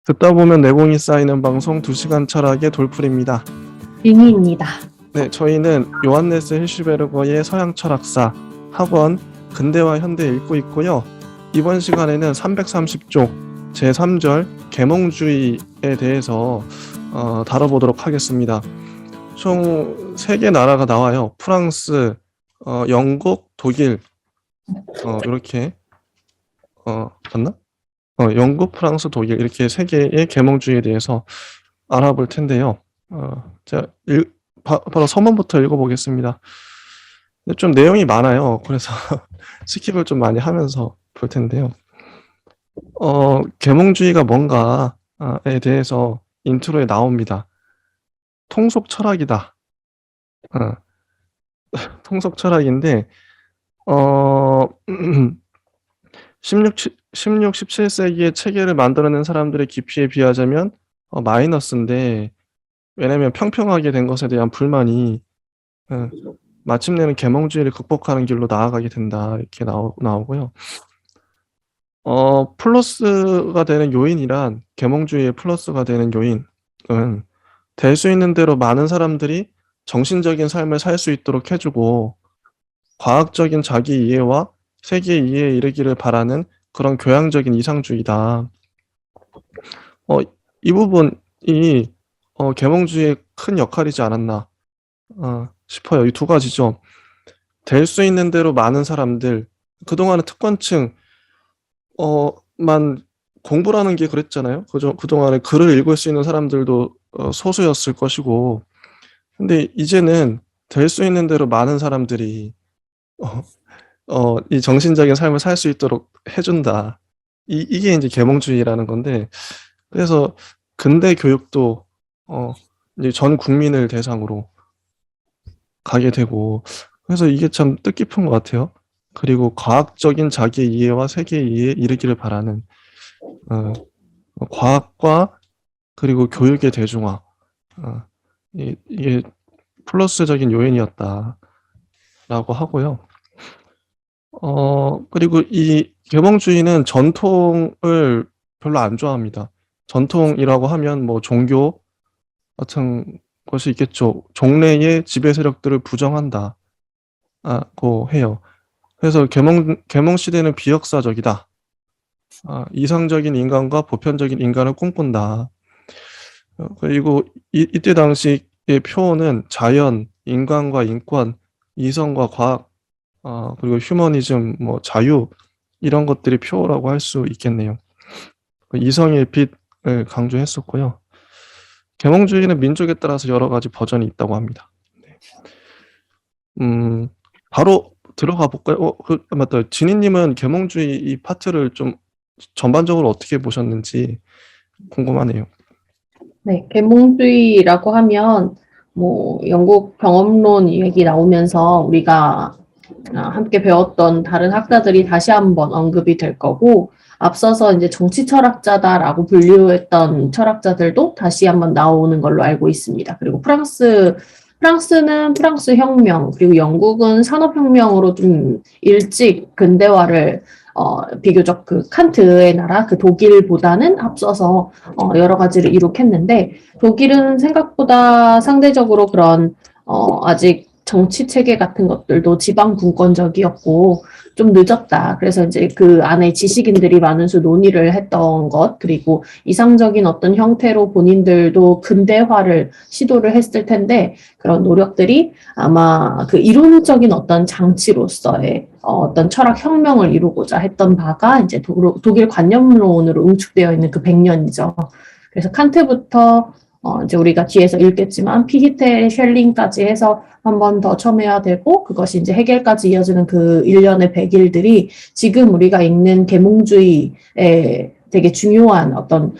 듣다 보면 내공이 쌓이는 방송 2시간 철학의 돌풀입니다. 링이입니다. 네, 저희는 요한네스 힐슈베르거의 서양 철학사 학원 근대와 현대 읽고 있고요. 이번 시간에는 330쪽 제3절 계몽주의에 대해서 다뤄보도록 하겠습니다. 총 3개 나라가 나와요. 프랑스, 영국, 독일 이렇게 맞나? 영국, 프랑스, 독일 이렇게 3개의 계몽주의에 대해서 알아볼 텐데요. 제가 바로 서문부터 읽어보겠습니다. 근데 좀 내용이 많아요. 그래서 스킵을 좀 많이 하면서 볼 텐데요. 계몽주의가 뭔가에 대해서 인트로에 나옵니다. 통속 철학이다. 통속 철학인데 16, 17세기에 체계를 만들어낸 사람들의 깊이에 비하자면 마이너스인데, 왜냐면 평평하게 된 것에 대한 불만이 마침내는 계몽주의를 극복하는 길로 나아가게 된다, 이렇게 나오고요. 플러스가 되는 요인이란, 계몽주의의 플러스가 되는 요인은 될 수 있는 대로 많은 사람들이 정신적인 삶을 살 수 있도록 해주고 과학적인 자기 이해와 세계 이해에 이르기를 바라는 그런 교양적인 이상주의다. 이 부분이 계몽주의의 큰 역할이지 않았나 싶어요. 이 두 가지죠. 될 수 있는 대로 많은 사람들, 그동안은 특권층 만 공부라는 게 그랬잖아요. 그동안에 글을 읽을 수 있는 사람들도 소수였을 것이고, 근데 이제는 될 수 있는 대로 많은 사람들이 이 정신적인 삶을 살 수 있도록 해준다. 이게 이제 계몽주의라는 건데, 그래서 근대 교육도 이제 전 국민을 대상으로 가게 되고, 그래서 이게 참 뜻깊은 것 같아요. 그리고 과학적인 자기 이해와 세계 이해에 이르기를 바라는 과학과 그리고 교육의 대중화, 이게 플러스적인 요인이었다라고 하고요. 그리고 이 계몽주의는 전통을 별로 안 좋아합니다. 전통이라고 하면 뭐 종교 같은 것이 있겠죠. 종래의 지배 세력들을 부정한다고 해요. 그래서 계몽 시대는 비역사적이다. 이상적인 인간과 보편적인 인간을 꿈꾼다. 그리고 이때 당시의 표어는 자연, 인간과 인권, 이성과 과학, 그리고 휴머니즘, 뭐 자유, 이런 것들이 표어라고 할 수 있겠네요. 이성의 빛을 강조했었고요. 계몽주의는 민족에 따라서 여러 가지 버전이 있다고 합니다. 바로 들어가 볼까요? 맞다. 진희님은 계몽주의 이 파트를 좀 전반적으로 어떻게 보셨는지 궁금하네요. 네, 계몽주의라고 하면 뭐 영국 병업론 얘기 나오면서 우리가 함께 배웠던 다른 학자들이 다시 한번 언급이 될 거고, 앞서서 이제 정치 철학자다라고 분류했던 철학자들도 다시 한번 나오는 걸로 알고 있습니다. 그리고 프랑스는 프랑스 혁명, 그리고 영국은 산업혁명으로 좀 일찍 근대화를 비교적 그 칸트의 나라, 그 독일보다는 앞서서 여러 가지를 이룩했는데, 독일은 생각보다 상대적으로 그런 아직 정치 체계 같은 것들도 지방 분권적이었고 좀 늦었다. 그래서 이제 그 안에 지식인들이 많은 수 논의를 했던 것, 그리고 이상적인 어떤 형태로 본인들도 근대화를 시도를 했을 텐데, 그런 노력들이 아마 그 이론적인 어떤 장치로서의 어떤 철학 혁명을 이루고자 했던 바가 이제 독일 관념론으로 응축되어 있는 그 100년이죠. 그래서 칸트부터 이제 우리가 뒤에서 읽겠지만 피히테, 셸링까지 해서 한 번 더 첨해야 되고, 그것이 이제 해겔까지 이어지는 그 1년의 100일들이 지금 우리가 읽는 계몽주의의 되게 중요한 어떤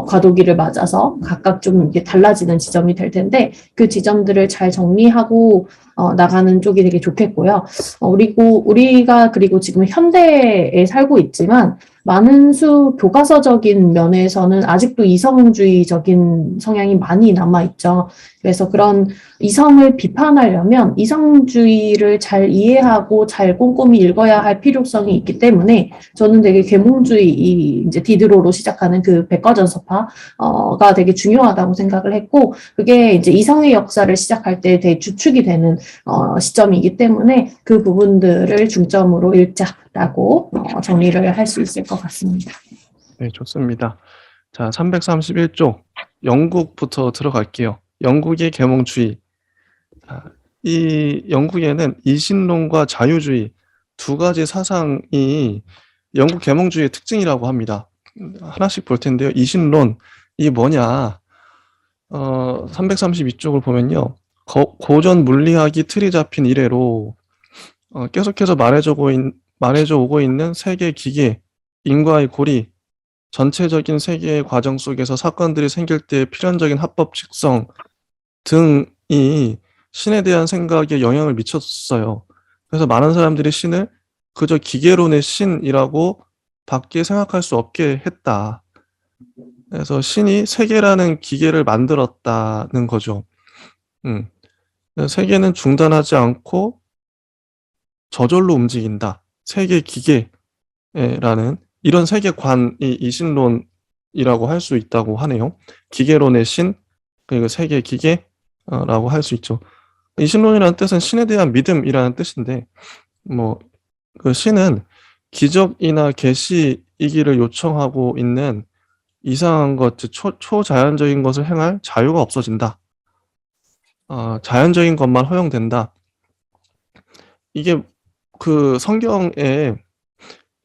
과도기를 맞아서 각각 좀 이게 달라지는 지점이 될 텐데, 그 지점들을 잘 정리하고 나가는 쪽이 되게 좋겠고요. 그리고 우리가 지금 현대에 살고 있지만 많은 수 교과서적인 면에서는 아직도 이성주의적인 성향이 많이 남아있죠. 그래서 그런 이성을 비판하려면 이성주의를 잘 이해하고 잘 꼼꼼히 읽어야 할 필요성이 있기 때문에 저는 되게 계몽주의, 이제 디드로로 시작하는 그 백과전서파가 되게 중요하다고 생각을 했고, 그게 이제 이성의 역사를 시작할 때 되게 주축이 되는 시점이기 때문에 그 부분들을 중점으로 읽자라고 정리를 할 수 있을 것 같습니다. 네, 좋습니다. 자, 331쪽 영국부터 들어갈게요. 영국의 계몽주의. 이 영국에는 이신론과 자유주의 두 가지 사상이 영국 계몽주의의 특징이라고 합니다. 하나씩 볼 텐데요. 이신론, 이게 뭐냐? 332쪽을 보면요. 고전 물리학이 틀이 잡힌 이래로 계속해서 말해줘 오고 있는 세계 기계, 인과의 고리, 전체적인 세계의 과정 속에서 사건들이 생길 때의 필연적인 합법 직성 등이 신에 대한 생각에 영향을 미쳤어요. 그래서 많은 사람들이 신을 그저 기계론의 신이라고 밖에 생각할 수 없게 했다. 그래서 신이 세계라는 기계를 만들었다는 거죠. 세계는 중단하지 않고 저절로 움직인다. 세계 기계라는 이런 세계관이 이신론이라고 할 수 있다고 하네요. 기계론의 신, 그리고 세계 기계라고 할 수 있죠. 이신론이라는 뜻은 신에 대한 믿음이라는 뜻인데, 그 신은 기적이나 계시이기를 요청하고 있는 이상한 것, 즉 초자연적인 것을 행할 자유가 없어진다. 자연적인 것만 허용된다. 이게 그 성경에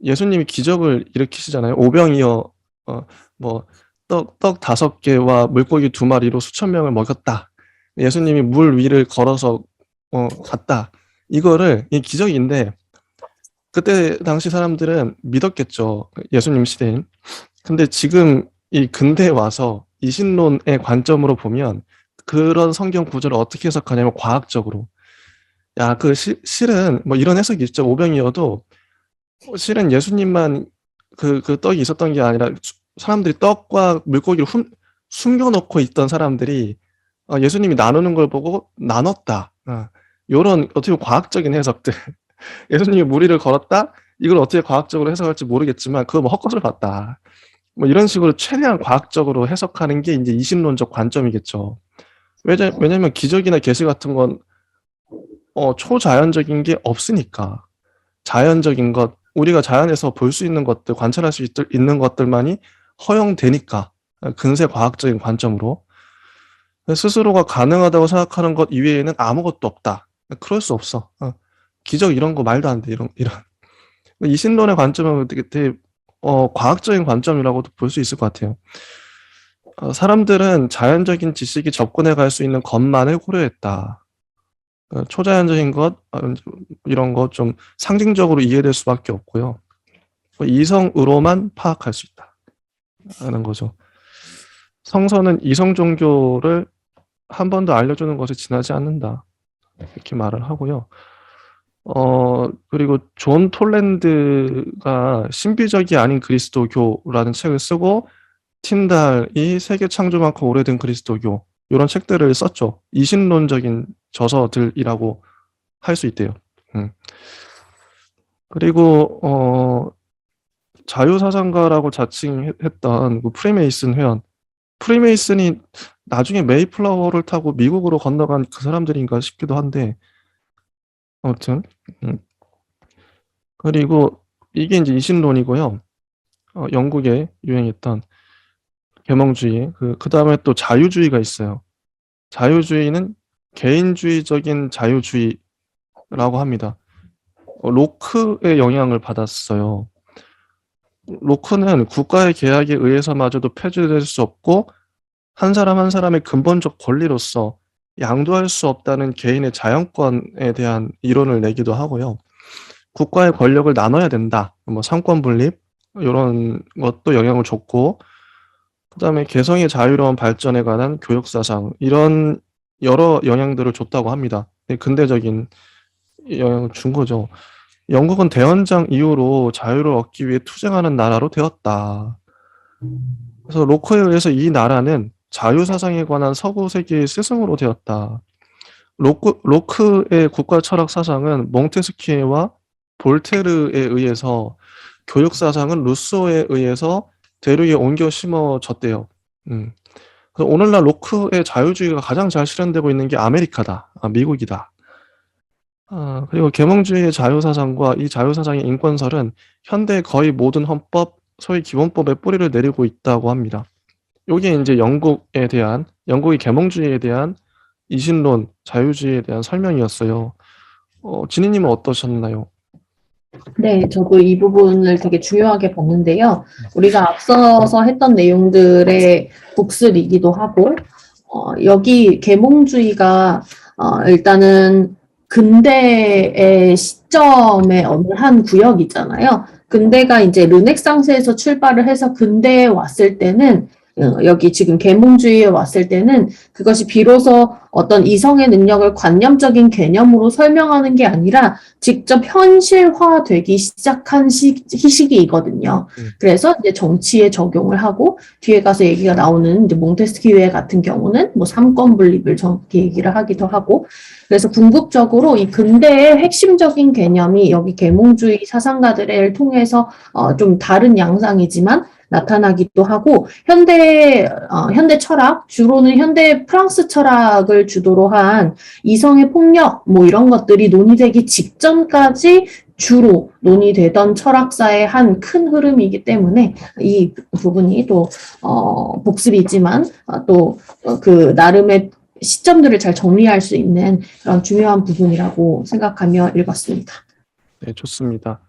예수님이 기적을 일으키시잖아요. 오병이어 떡 5개와 물고기 2마리로 수천 명을 먹였다. 예수님이 물 위를 걸어서 갔다. 이거를 이 기적인데 그때 당시 사람들은 믿었겠죠. 예수님 시대인. 근데 지금 이 근대에 와서 이신론의 관점으로 보면 그런 성경 구절을 어떻게 해석하냐면 과학적으로. 야, 그 실은 이런 해석이 있죠. 오병이어도 실은 예수님만 그 떡이 있었던 게 아니라 사람들이 떡과 물고기를 숨겨놓고 있던 사람들이 예수님이 나누는 걸 보고 나눴다. 요런 어떻게 보면 과학적인 해석들. 예수님이 무리를 걸었다. 이걸 어떻게 과학적으로 해석할지 모르겠지만 그거 헛것을 봤다. 이런 식으로 최대한 과학적으로 해석하는 게 이제 이신론적 관점이겠죠. 왜냐면 기적이나 계시 같은 건 초자연적인 게 없으니까. 자연적인 것, 우리가 자연에서 볼 수 있는 것들, 관찰할 수 있는 것들만이 허용되니까. 근세 과학적인 관점으로. 스스로가 가능하다고 생각하는 것 이외에는 아무것도 없다. 그럴 수 없어. 기적 이런 거 말도 안 돼. 이런. 이신론의 관점은 되게 과학적인 관점이라고도 볼 수 있을 것 같아요. 사람들은 자연적인 지식이 접근해 갈 수 있는 것만을 고려했다. 초자연적인 것, 이런 거 좀 상징적으로 이해될 수밖에 없고요. 이성으로만 파악할 수 있다. 하는 거죠. 성서는 이성 종교를 한 번 더 알려주는 것에 지나지 않는다. 이렇게 말을 하고요. 그리고 존 톨랜드가 신비적이 아닌 그리스도교라는 책을 쓰고 틴달이 세계 창조만큼 오래된 그리스도교 이런 책들을 썼죠. 이신론적인 저서들이라고 할 수 있대요. 그리고 자유사상가라고 자칭했던 그 프리메이슨 회원, 프리메이슨이 나중에 메이플라워를 타고 미국으로 건너간 그 사람들인가 싶기도 한데 아무튼 그리고 이게 이제 이신론이고요. 영국에 유행했던 계몽주의, 그 다음에 또 자유주의가 있어요. 자유주의는 개인주의적인 자유주의라고 합니다. 로크의 영향을 받았어요. 로크는 국가의 계약에 의해서마저도 폐지될 수 없고 한 사람 한 사람의 근본적 권리로서 양도할 수 없다는 개인의 자연권에 대한 이론을 내기도 하고요. 국가의 권력을 나눠야 된다. 상권 분립 이런 것도 영향을 줬고 그다음에 개성의 자유로운 발전에 관한 교육 사상 이런 여러 영향들을 줬다고 합니다. 근대적인 영향을 준 거죠. 영국은 대헌장 이후로 자유를 얻기 위해 투쟁하는 나라로 되었다. 그래서 로크에 의해서 이 나라는 자유사상에 관한 서구 세계의 스승으로 되었다. 로크의 국가 철학 사상은 몽테스키에와 볼테르에 의해서, 교육 사상은 루소에 의해서 대륙에 옮겨 심어졌대요. 그래서 오늘날 로크의 자유주의가 가장 잘 실현되고 있는 게 아메리카다. 미국이다. 그리고 계몽주의의 자유사상과 이 자유사상의 인권설은 현대 거의 모든 헌법, 소위 기본법의 뿌리를 내리고 있다고 합니다. 이게 이제 영국의 계몽주의에 대한 이신론, 자유주의에 대한 설명이었어요. 진희님은 어떠셨나요? 네, 저도 이 부분을 되게 중요하게 봤는데요. 우리가 앞서서 했던 내용들의 복습이기도 하고, 여기 계몽주의가 일단은 근대의 시점의 어느 한 구역이잖아요. 근대가 이제 르네상스에서 출발을 해서 근대에 왔을 때는 여기 지금 계몽주의에 왔을 때는 그것이 비로소 어떤 이성의 능력을 관념적인 개념으로 설명하는 게 아니라 직접 현실화되기 시작한 시기이거든요. 그래서 이제 정치에 적용을 하고 뒤에 가서 얘기가 나오는 이제 몽테스키에 같은 경우는 뭐 삼권 분립을 정확히 얘기를 하기도 하고 그래서 궁극적으로 이 근대의 핵심적인 개념이 여기 계몽주의 사상가들을 통해서 좀 다른 양상이지만 나타나기도 하고 현대 철학 주로는 현대 프랑스 철학을 주도로 한 이성의 폭력 뭐 이런 것들이 논의되기 직전까지 주로 논의되던 철학사의 한 큰 흐름이기 때문에 이 부분이 또 복습이지만 또 그 나름의 시점들을 잘 정리할 수 있는 그런 중요한 부분이라고 생각하며 읽었습니다. 네, 좋습니다.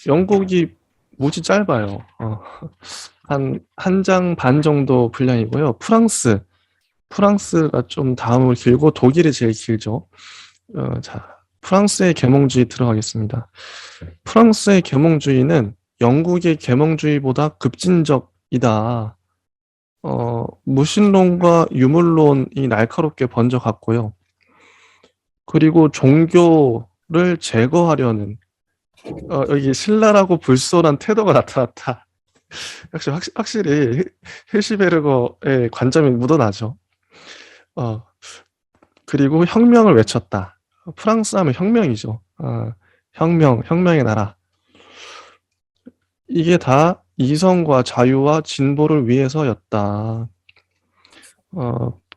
영국이 무지 짧아요. 한 장 반 정도 분량이고요. 프랑스가 좀 다음으로 길고 독일이 제일 길죠. 자, 프랑스의 계몽주의 들어가겠습니다. 프랑스의 계몽주의는 영국의 계몽주의보다 급진적이다. 무신론과 유물론이 날카롭게 번져갔고요. 그리고 종교를 제거하려는 여기 신랄하고 불손한 태도가 나타났다. 역시 확실히 힐시베르거의 관점이 묻어나죠. 그리고 혁명을 외쳤다. 프랑스 하면 혁명이죠. 혁명의 나라. 이게 다 이성과 자유와 진보를 위해서였다.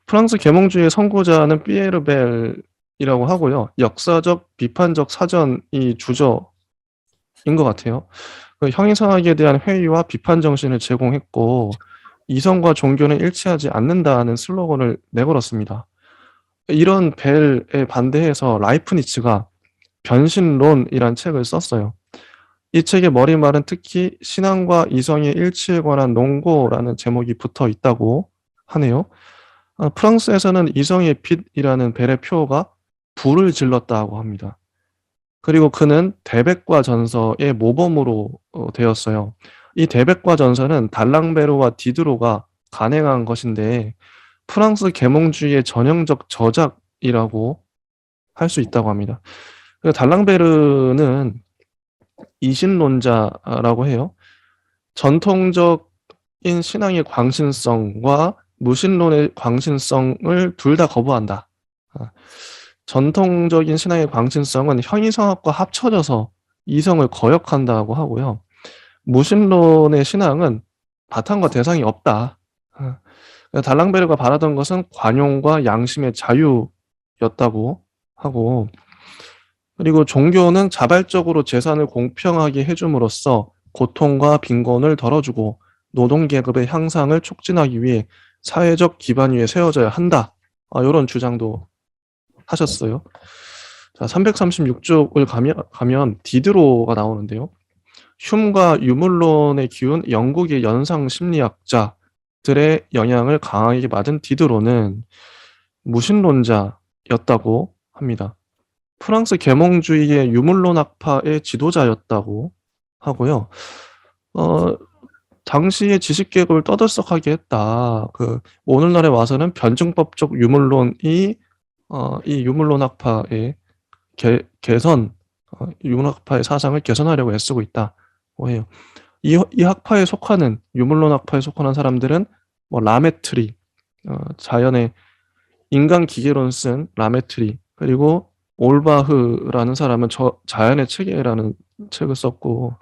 프랑스 계몽주의의 선구자는 피에르 벨이라고 하고요. 역사적 비판적 사전이 주저인 것 같아요. 형이상학에 대한 회의와 비판 정신을 제공했고 이성과 종교는 일치하지 않는다는 슬로건을 내걸었습니다. 이런 벨에 반대해서 라이프니츠가 변신론이란 책을 썼어요. 이 책의 머리말은 특히 신앙과 이성의 일치에 관한 논고라는 제목이 붙어 있다고 하네요. 프랑스에서는 이성의 빛이라는 벨의 표어가 불을 질렀다고 합니다. 그리고 그는 대백과 전서의 모범으로 되었어요. 이 대백과 전서는 달랑베르와 디드로가 간행한 것인데 프랑스 계몽주의의 전형적 저작이라고 할 수 있다고 합니다. 달랑베르는 이신론자라고 해요. 전통적인 신앙의 광신성과 무신론의 광신성을 둘 다 거부한다. 전통적인 신앙의 광신성은 형이성학과 합쳐져서 이성을 거역한다고 하고요. 무신론의 신앙은 바탕과 대상이 없다. 달랑베르가 바라던 것은 관용과 양심의 자유였다고 하고, 그리고 종교는 자발적으로 재산을 공평하게 해줌으로써 고통과 빈곤을 덜어주고 노동계급의 향상을 촉진하기 위해 사회적 기반 위에 세워져야 한다. 이런 주장도 하셨어요. 자, 336쪽을 가면 디드로가 나오는데요. 흉과 유물론의 기운 영국의 연상 심리학자들의 영향을 강하게 받은 디드로는 무신론자였다고 합니다. 프랑스 계몽주의의 유물론 학파의 지도자였다고 하고요. 당시의 지식계급을 떠들썩하게 했다. 오늘날에 와서는 변증법적 유물론이 이 유물론 학파의 개선 유물학파의 사상을 개선하려고 애쓰고 있다고 해요. 이 학파에 속하는 유물론 학파에 속하는 사람들은 뭐 라메트리, 자연의 인간 기계론 쓴 라메트리, 그리고 올바흐라는 사람은 자연의 체계라는 책을 썼고,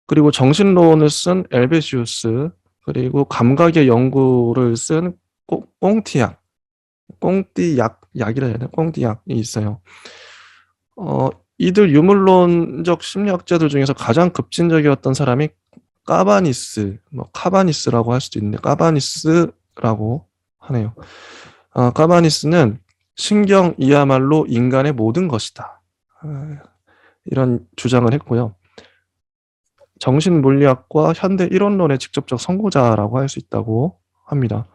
그리고 정신론을 쓴 엘베시우스, 그리고 감각의 연구를 쓴 꽁티약, 꽁띠약이라 해야 되나? 꽁띠약이 있어요. 이들 유물론적 심리학자들 중에서 가장 급진적이었던 사람이 카바니스라고 할 수도 있는데, 까바니스라고 하네요. 까바니스는 신경이야말로 인간의 모든 것이다, 이런 주장을 했고요. 정신물리학과 현대 이론론의 직접적 선구자라고 할 수 있다고 합니다.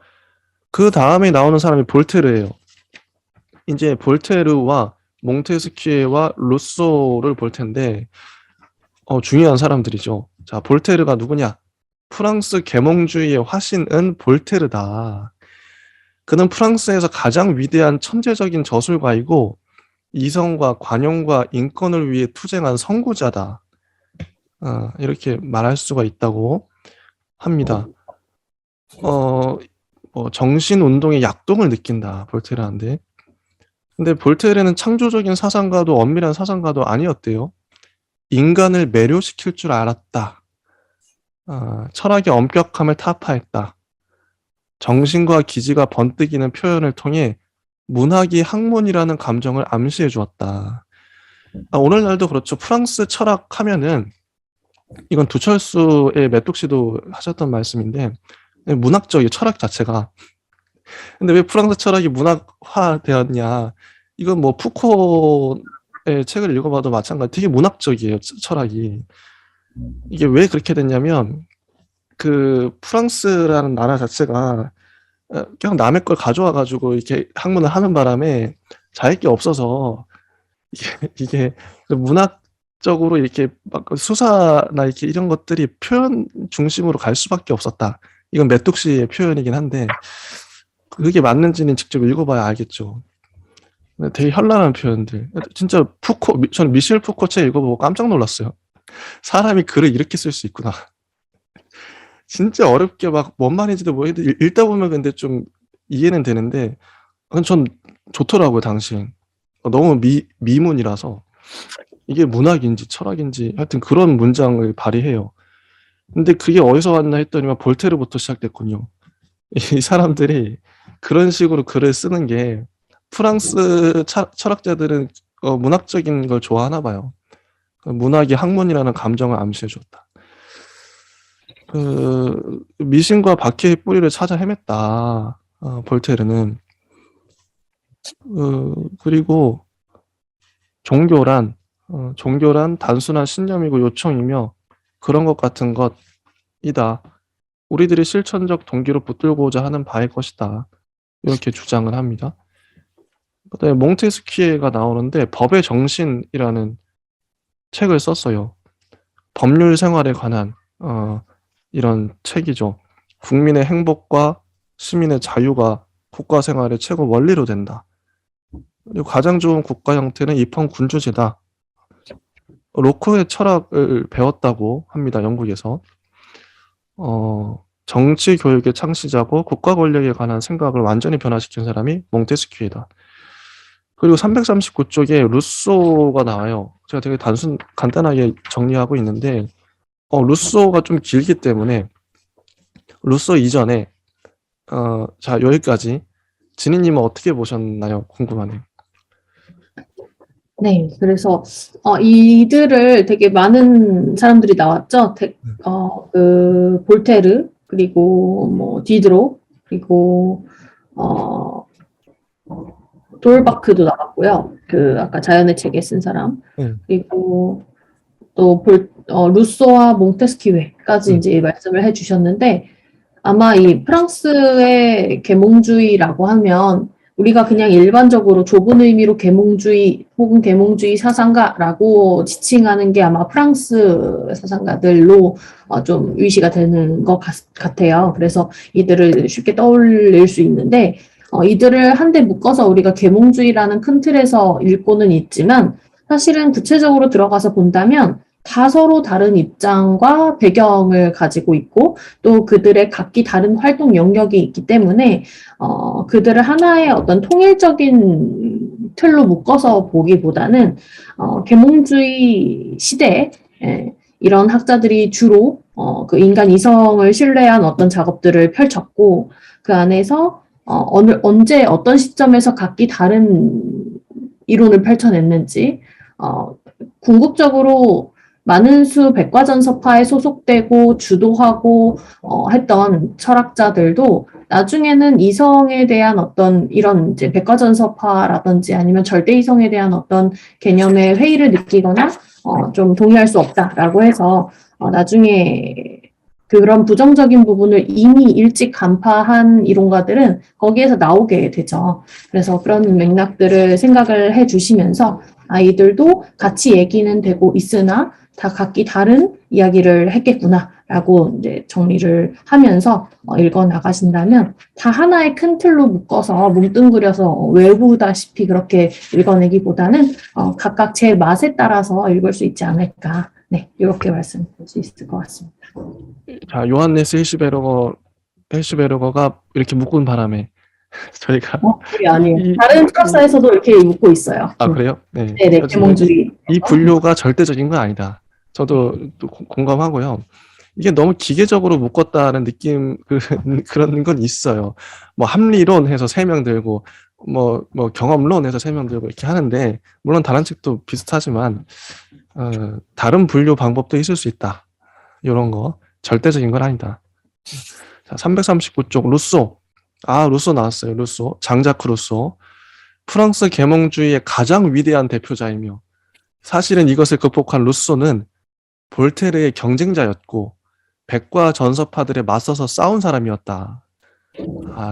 그 다음에 나오는 사람이 볼테르예요. 이제 볼테르와 몽테스키에와 루소를 볼 텐데, 중요한 사람들이죠. 자, 볼테르가 누구냐? 프랑스 계몽주의의 화신은 볼테르다. 그는 프랑스에서 가장 위대한 천재적인 저술가이고 이성과 관용과 인권을 위해 투쟁한 선구자다. 이렇게 말할 수가 있다고 합니다. 정신운동의 약동을 느낀다, 볼테르한테. 근데 볼테르는 창조적인 사상가도 엄밀한 사상가도 아니었대요. 인간을 매료시킬 줄 알았다. 철학의 엄격함을 타파했다. 정신과 기지가 번뜩이는 표현을 통해 문학이 학문이라는 감정을 암시해 주었다. 오늘날도 그렇죠. 프랑스 철학 하면은, 이건 두철수의 메뚜시도 하셨던 말씀인데, 문학적이에요, 철학 자체가. 근데 왜 프랑스 철학이 문학화되었냐? 이건 뭐 푸코의 책을 읽어봐도 마찬가지. 되게 문학적이에요, 철학이. 이게 왜 그렇게 됐냐면, 그 프랑스라는 나라 자체가 그냥 남의 걸 가져와가지고 이렇게 학문을 하는 바람에 자기 게 없어서 이게 문학적으로 이렇게 막 수사나 이렇게 이런 것들이 표현 중심으로 갈 수밖에 없었다. 이건 메뚜시의 표현이긴 한데 그게 맞는지는 직접 읽어봐야 알겠죠. 되게 현란한 표현들. 진짜 저는 미셸 푸코 책 읽어보고 깜짝 놀랐어요. 사람이 글을 이렇게 쓸 수 있구나. 진짜 어렵게 막 뭔 말인지도 모르겠는데 읽다 보면 근데 좀 이해는 되는데, 전 좋더라고요, 당시. 너무 미문이라서 이게 문학인지 철학인지 하여튼 그런 문장을 발휘해요. 근데 그게 어디서 왔나 했더니만 볼테르부터 시작됐군요. 이 사람들이 그런 식으로 글을 쓰는 게, 프랑스 철학자들은 문학적인 걸 좋아하나 봐요. 문학이 학문이라는 감정을 암시해 줬다. 미신과 박해의 뿌리를 찾아 헤맸다, 볼테르는. 그리고 종교란 단순한 신념이고 요청이며 그런 것 같은 것이다. 우리들이 실천적 동기로 붙들고자 하는 바일 것이다. 이렇게 주장을 합니다. 그다음에 몽테스키에가 나오는데 법의 정신이라는 책을 썼어요. 법률 생활에 관한 이런 책이죠. 국민의 행복과 시민의 자유가 국가 생활의 최고 원리로 된다. 그리고 가장 좋은 국가 형태는 입헌군주제다. 로코의 철학을 배웠다고 합니다, 영국에서. 정치 교육의 창시자고 국가 권력에 관한 생각을 완전히 변화시킨 사람이 몽테스키이다. 그리고 339쪽에 루소가 나와요. 제가 되게 간단하게 정리하고 있는데, 루소가 좀 길기 때문에 루소 이전에, 자, 여기까지. 진희님은 어떻게 보셨나요? 궁금하네요. 네, 그래서 이들을 되게 많은 사람들이 나왔죠. 그 볼테르, 그리고 뭐 디드로, 그리고 돌바크도 나왔고요. 그 아까 자연의 책에 쓴 사람. 그리고 또 루소와 몽테스키웨까지 이제 말씀을 해주셨는데, 아마 이 프랑스의 계몽주의라고 하면 우리가 그냥 일반적으로 좁은 의미로 계몽주의 혹은 계몽주의 사상가라고 지칭하는 게 아마 프랑스 사상가들로 좀 위시가 되는 것 같아요. 그래서 이들을 쉽게 떠올릴 수 있는데, 이들을 한데 묶어서 우리가 계몽주의라는 큰 틀에서 읽고는 있지만 사실은 구체적으로 들어가서 본다면 다 서로 다른 입장과 배경을 가지고 있고 또 그들의 각기 다른 활동 영역이 있기 때문에 그들을 하나의 어떤 통일적인 틀로 묶어서 보기보다는 계몽주의 시대에 이런 학자들이 주로 그 인간 이성을 신뢰한 어떤 작업들을 펼쳤고 그 안에서 언제 어떤 시점에서 각기 다른 이론을 펼쳐냈는지 궁극적으로 많은 수 백과전서파에 소속되고 주도하고 했던 철학자들도 나중에는 이성에 대한 어떤 이런 이제 백과전서파라든지 아니면 절대이성에 대한 어떤 개념의 회의를 느끼거나 좀 동의할 수 없다라고 해서 나중에 그런 부정적인 부분을 이미 일찍 간파한 이론가들은 거기에서 나오게 되죠. 그래서 그런 맥락들을 생각을 해주시면서 아이들도 같이 얘기는 되고 있으나 다 각기 다른 이야기를 했겠구나라고 이제 정리를 하면서 읽어 나가신다면 다 하나의 큰 틀로 묶어서 뭉뚱그려서 외우다시피 그렇게 읽어내기보다는 각각 제 맛에 따라서 읽을 수 있지 않을까. 네, 이렇게 말씀드릴 수 있을 것 같습니다. 자, 요한네스 헬시베르거가 이렇게 묶은 바람에 저희가 그게 아니에요. 이, 다른 철학사에서도 이렇게 묶고 있어요. 그래요? 네. 네네, 하지만 계몽주의. 이 분류가 절대적인 건 아니다. 저도 또 공감하고요. 이게 너무 기계적으로 묶었다는 느낌, 그런 건 있어요. 뭐 합리론 해서 3명 들고, 뭐 경험론 해서 3명 들고 이렇게 하는데, 물론 다른 책도 비슷하지만, 다른 분류 방법도 있을 수 있다. 이런 거. 절대적인 건 아니다. 자, 339쪽, 루소. 루소 나왔어요. 루소. 장자크 루소. 프랑스 계몽주의의 가장 위대한 대표자이며, 사실은 이것을 극복한 루소는 볼테르의 경쟁자였고, 백과 전서파들에 맞서서 싸운 사람이었다.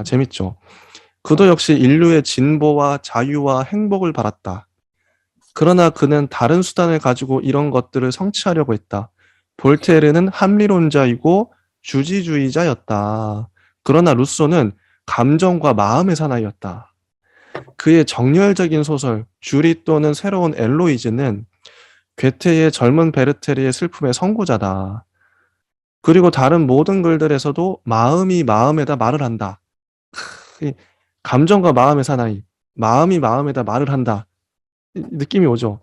재밌죠. 그도 역시 인류의 진보와 자유와 행복을 바랐다. 그러나 그는 다른 수단을 가지고 이런 것들을 성취하려고 했다. 볼테르는 합리론자이고 주지주의자였다. 그러나 루소는 감정과 마음의 사나이였다. 그의 정열적인 소설 주리 또는 새로운 엘로이즈는 괴테의 젊은 베르테르의 슬픔의 선구자다. 그리고 다른 모든 글들에서도 마음이 마음에다 말을 한다. 감정과 마음의 사나이, 마음이 마음에다 말을 한다. 느낌이 오죠.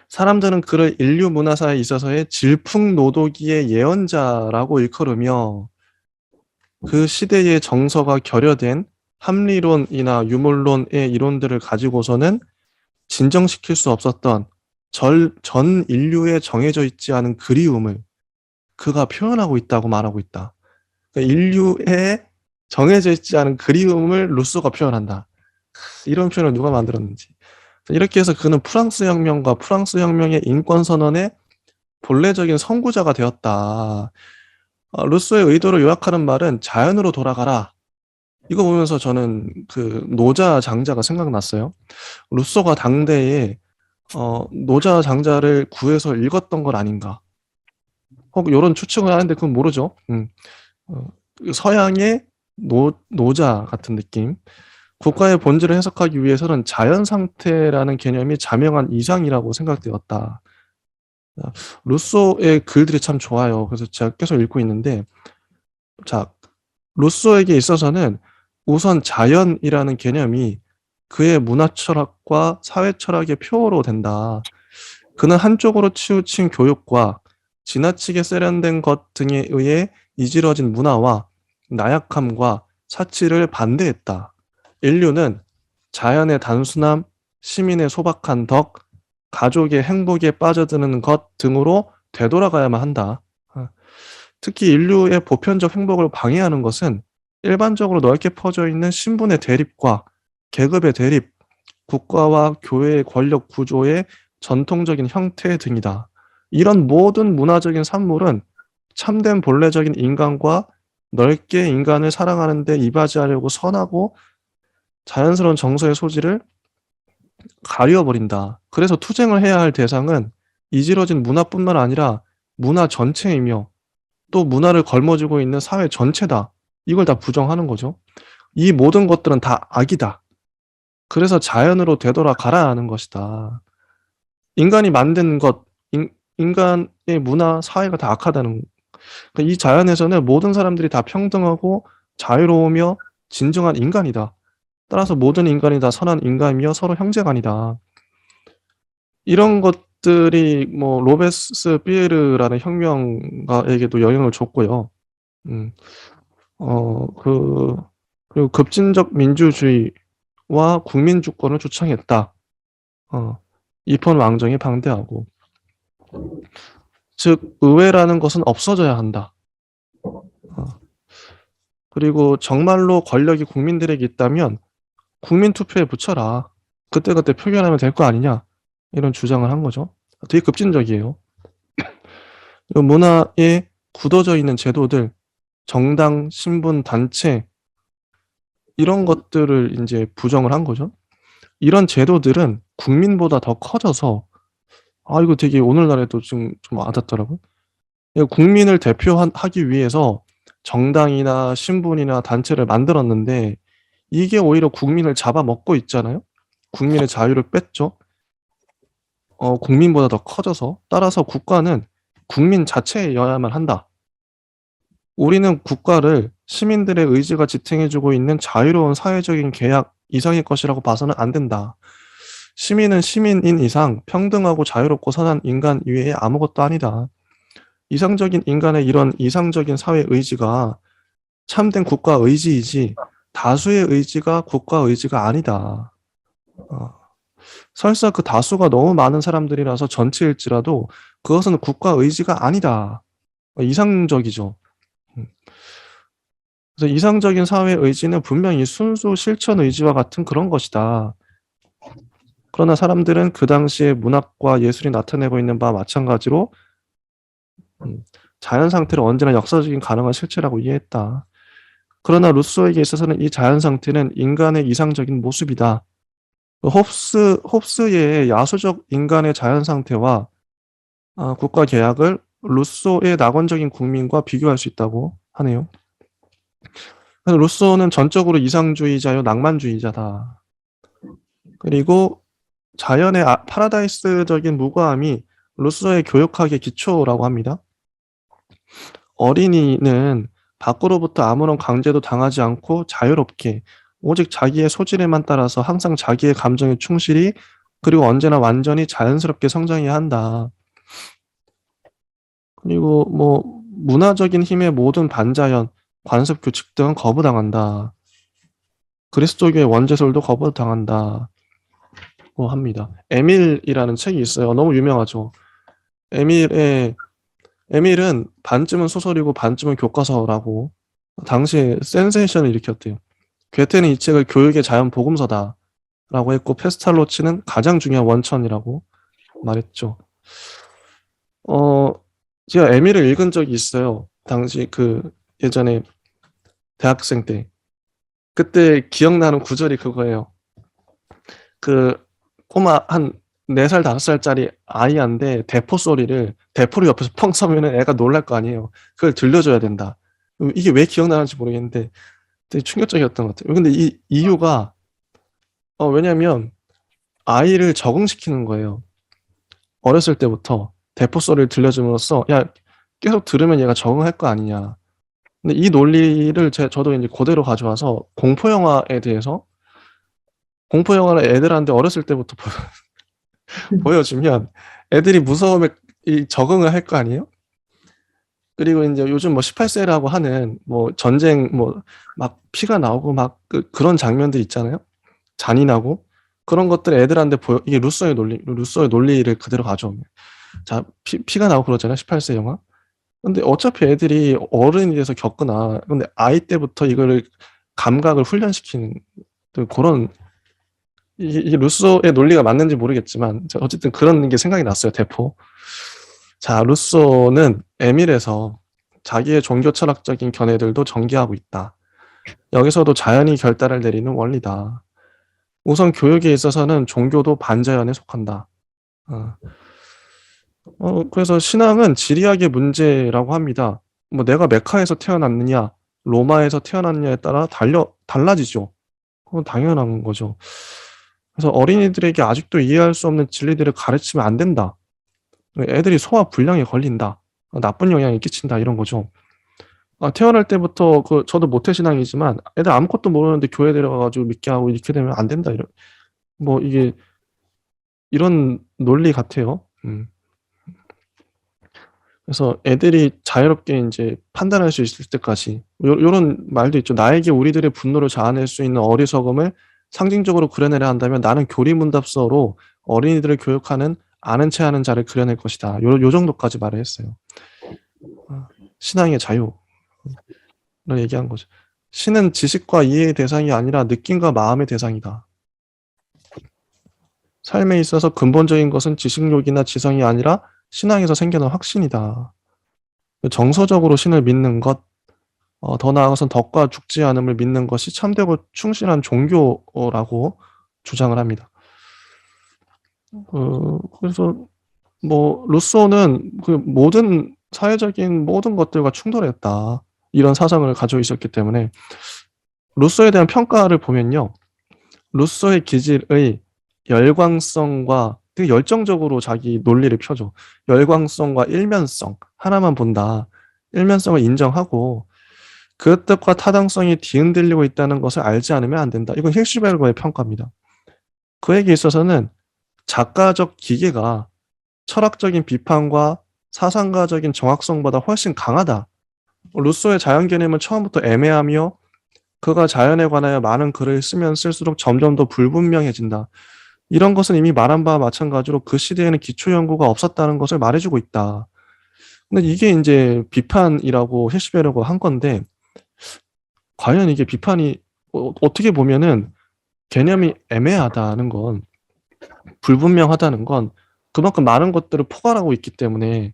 사람들은 그를 인류 문화사에 있어서의 질풍노도기의 예언자라고 일컬으며 그 시대의 정서가 결여된 합리론이나 유물론의 이론들을 가지고서는 진정시킬 수 없었던 전 인류에 정해져 있지 않은 그리움을 그가 표현하고 있다고 말하고 있다. 그러니까 인류에 정해져 있지 않은 그리움을 루소가 표현한다. 이런 표현을 누가 만들었는지. 이렇게 해서 그는 프랑스 혁명과 프랑스 혁명의 인권선언의 본래적인 선구자가 되었다. 루소의 의도를 요약하는 말은 자연으로 돌아가라. 이거 보면서 저는 그 노자 장자가 생각났어요. 루소가 당대에 노자 장자를 구해서 읽었던 건 아닌가. 혹 이런 추측을 하는데 그건 모르죠. 서양의 노자 같은 느낌. 국가의 본질을 해석하기 위해서는 자연 상태라는 개념이 자명한 이상이라고 생각되었다. 루소의 글들이 참 좋아요. 그래서 제가 계속 읽고 있는데, 자, 루소에게 있어서는 우선 자연이라는 개념이 그의 문화 철학과 사회 철학의 표어로 된다. 그는 한쪽으로 치우친 교육과 지나치게 세련된 것 등에 의해 이지러진 문화와 나약함과 사치를 반대했다. 인류는 자연의 단순함, 시민의 소박한 덕, 가족의 행복에 빠져드는 것 등으로 되돌아가야만 한다. 특히 인류의 보편적 행복을 방해하는 것은 일반적으로 넓게 퍼져 있는 신분의 대립과 계급의 대립, 국가와 교회의 권력 구조의 전통적인 형태 등이다. 이런 모든 문화적인 산물은 참된 본래적인 인간과 넓게 인간을 사랑하는 데 이바지하려고 선하고 자연스러운 정서의 소지를 가려버린다. 그래서 투쟁을 해야 할 대상은 이지러진 문화뿐만 아니라 문화 전체이며 또 문화를 걸머쥐고 있는 사회 전체다. 이걸 다 부정하는 거죠. 이 모든 것들은 다 악이다. 그래서 자연으로 되돌아가라 하는 것이다. 인간이 만든 것, 인간의 문화, 사회가 다 악하다는. 그러니까 이 자연에서는 모든 사람들이 다 평등하고 자유로우며 진정한 인간이다. 따라서 모든 인간이 다 선한 인간이며 서로 형제간이다. 이런 것들이 뭐 로베스피에르라는 혁명가에게도 영향을 줬고요. 음, 그리고 급진적 민주주의와 국민 주권을 주창했다. 이폰 왕정이 방대하고, 즉 의회라는 것은 없어져야 한다. 그리고 정말로 권력이 국민들에게 있다면 국민 투표에 붙여라. 그때그때 표결하면 될 거 아니냐. 이런 주장을 한 거죠. 되게 급진적이에요. 문화에 굳어져 있는 제도들, 정당, 신분, 단체, 이런 것들을 이제 부정을 한 거죠. 이런 제도들은 국민보다 더 커져서, 이거 되게 오늘날에도 좀 와닿더라고요. 국민을 대표하기 위해서 정당이나 신분이나 단체를 만들었는데, 이게 오히려 국민을 잡아먹고 있잖아요. 국민의 자유를 뺐죠. 국민보다 더 커져서. 따라서 국가는 국민 자체여야만 한다. 우리는 국가를 시민들의 의지가 지탱해주고 있는 자유로운 사회적인 계약 이상의 것이라고 봐서는 안 된다. 시민은 시민인 이상 평등하고 자유롭고 선한 인간 이외에 아무것도 아니다. 이상적인 인간의 이런 이상적인 사회 의지가 참된 국가 의지이지 다수의 의지가 국가 의지가 아니다. 설사 그 다수가 너무 많은 사람들이라서 전체일지라도 그것은 국가 의지가 아니다. 이상적이죠. 그래서 이상적인 사회 의지는 분명히 순수 실천 의지와 같은 그런 것이다. 그러나 사람들은 그 당시에 문학과 예술이 나타내고 있는 바와 마찬가지로 자연 상태를 언제나 역사적인 가능한 실체라고 이해했다. 그러나 루소에게 있어서는 이 자연 상태는 인간의 이상적인 모습이다. 홉스의 야수적 인간의 자연 상태와 국가 계약을 루소의 낙원적인 국민과 비교할 수 있다고 하네요. 그래서 루소는 전적으로 이상주의자요 낭만주의자다. 그리고 자연의 파라다이스적인 무과함이 루소의 교육학의 기초라고 합니다. 어린이는 밖으로부터 아무런 강제도 당하지 않고 자유롭게 오직 자기의 소질에만 따라서 항상 자기의 감정에 충실히 그리고 언제나 완전히 자연스럽게 성장해야 한다. 그리고 뭐 문화적인 힘의 모든 반자연, 관습 규칙 등은 거부당한다. 그리스도교의 원죄설도 거부당한다. 고 합니다. 에밀이라는 책이 있어요. 너무 유명하죠. 에밀은 반쯤은 소설이고 반쯤은 교과서라고 당시에 센세이션을 일으켰대요. 괴테는 이 책을 교육의 자연 복음서다 라고 했고 페스탈로치는 가장 중요한 원천이라고 말했죠. 제가 에밀을 읽은 적이 있어요. 당시 예전에 대학생 때. 그때 기억나는 구절이 그거예요. 꼬마 한 4살, 5살짜리 아이한테 대포를 옆에서 펑 쏘면은 애가 놀랄 거 아니에요. 그걸 들려줘야 된다. 이게 왜 기억나는지 모르겠는데 되게 충격적이었던 것 같아요. 근데 이 이유가, 왜냐면 아이를 적응시키는 거예요. 어렸을 때부터 대포 소리를 들려줌으로써, 야, 계속 들으면 얘가 적응할 거 아니냐. 근데 이 논리를 저도 이제 그대로 가져와서 공포영화를 애들한테 어렸을 때부터 보여주면 애들이 무서움에 적응을 할 거 아니에요? 그리고 이제 요즘 뭐 18세라고 하는 뭐 전쟁 막 피가 나오고 막 그런 장면들 있잖아요. 잔인하고 그런 것들 애들한테 이게 루소의 논리를 그대로 가져오면 자 피가 나오고 그러잖아요. 18세 영화. 근데 어차피 애들이 어른이 돼서 겪으나 근데 아이 때부터 이거를 감각을 훈련시키는 그런 이게 루소의 논리가 맞는지 모르겠지만 어쨌든 그런 게 생각이 났어요. 대포. 자, 루소는 에밀에서 자기의 종교 철학적인 견해들도 전개하고 있다. 여기서도 자연이 결단을 내리는 원리다. 우선 교육에 있어서는 종교도 반자연에 속한다. 그래서 신앙은 지리학의 문제라고 합니다. 뭐 내가 메카에서 태어났느냐, 로마에서 태어났느냐에 따라 달라지죠. 그건 당연한 거죠. 그래서 어린이들에게 아직도 이해할 수 없는 진리들을 가르치면 안 된다. 애들이 소화 불량에 걸린다. 나쁜 영향이 끼친다. 이런 거죠. 태어날 때부터 저도 모태신앙이지만 애들 아무것도 모르는데 교회 데려가가지고 믿게 하고 이렇게 되면 안 된다. 이게 이런 논리 같아요. 그래서 애들이 자유롭게 이제 판단할 수 있을 때까지 요런 말도 있죠. 나에게 우리들의 분노를 자아낼 수 있는 어리석음을 상징적으로 그려내려 한다면 나는 교리문답서로 어린이들을 교육하는 아는 체 하는 자를 그려낼 것이다. 요 정도까지 말을 했어요. 신앙의 자유를 얘기한 거죠. 신은 지식과 이해의 대상이 아니라 느낌과 마음의 대상이다. 삶에 있어서 근본적인 것은 지식욕이나 지성이 아니라 신앙에서 생겨난 확신이다. 정서적으로 신을 믿는 것, 더 나아가선 덕과 죽지 않음을 믿는 것이 참되고 충실한 종교라고 주장을 합니다. 그래서 루소는 모든 사회적인 모든 것들과 충돌했다. 이런 사상을 가지고 있었기 때문에 루소에 대한 평가를 보면요. 루소의 기질의 열광성과 되게 열정적으로 자기 논리를 펴줘. 열광성과 일면성 하나만 본다. 일면성을 인정하고 그 뜻과 타당성이 뒤흔들리고 있다는 것을 알지 않으면 안 된다. 이건 힐슈베르거의 평가입니다. 그에게 있어서는 작가적 기계가 철학적인 비판과 사상가적인 정확성보다 훨씬 강하다. 루소의 자연 개념은 처음부터 애매하며 그가 자연에 관하여 많은 글을 쓰면 쓸수록 점점 더 불분명해진다. 이런 것은 이미 말한 바와 마찬가지로 그 시대에는 기초 연구가 없었다는 것을 말해주고 있다. 근데 이게 이제 비판이라고 힐슈베르거가 한 건데 과연 이게 비판이 어떻게 보면은 개념이 애매하다는 건 불분명하다는 건 그만큼 많은 것들을 포괄하고 있기 때문에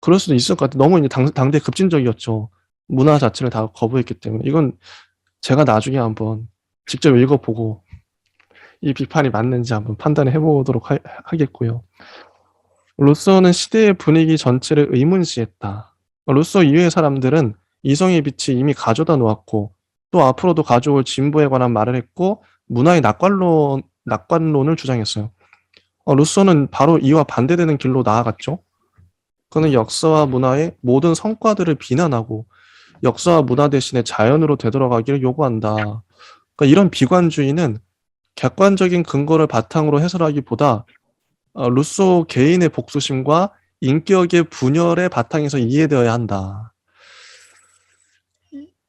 그럴 수도 있을 것 같아요. 너무 이제 당대 급진적이었죠. 문화 자체를 다 거부했기 때문에. 이건 제가 나중에 한번 직접 읽어보고 이 비판이 맞는지 한번 판단을 해보도록 하겠고요. 루소는 시대의 분위기 전체를 의문시했다. 루소 이후의 사람들은 이성의 빛이 이미 가져다 놓았고 또 앞으로도 가져올 진보에 관한 말을 했고 문화의 낙관론을 주장했어요. 루소는 바로 이와 반대되는 길로 나아갔죠. 그는 역사와 문화의 모든 성과들을 비난하고 역사와 문화 대신에 자연으로 되돌아가기를 요구한다. 그러니까 이런 비관주의는 객관적인 근거를 바탕으로 해설하기보다 루소 개인의 복수심과 인격의 분열의 바탕에서 이해되어야 한다.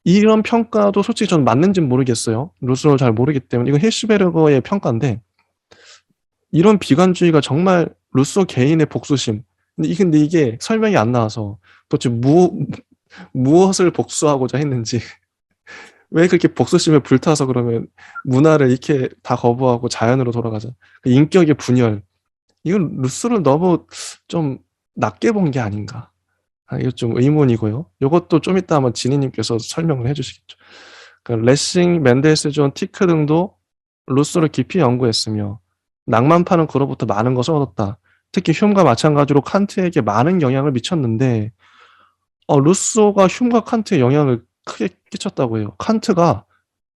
이런 평가도 솔직히 저는 맞는지는 모르겠어요. 루소를 잘 모르기 때문에. 이건 힐슈베르거의 평가인데 이런 비관주의가 정말 루소 개인의 복수심. 근데 이게 설명이 안 나와서 도대체 무엇을 복수하고자 했는지 왜 그렇게 복수심에 불타서 그러면 문화를 이렇게 다 거부하고 자연으로 돌아가자. 그 인격의 분열. 이건 루소를 너무 좀 낮게 본 게 아닌가. 이거 좀 의문이고요. 이것도 좀 이따 한번 지니님께서 설명을 해주시겠죠. 레싱, 멘델스 존, 티크 등도 루소를 깊이 연구했으며 낭만파는 그로부터 많은 것을 얻었다. 특히 흉과 마찬가지로 칸트에게 많은 영향을 미쳤는데 루소가 흉과 칸트에 영향을 크게 끼쳤다고 해요. 칸트가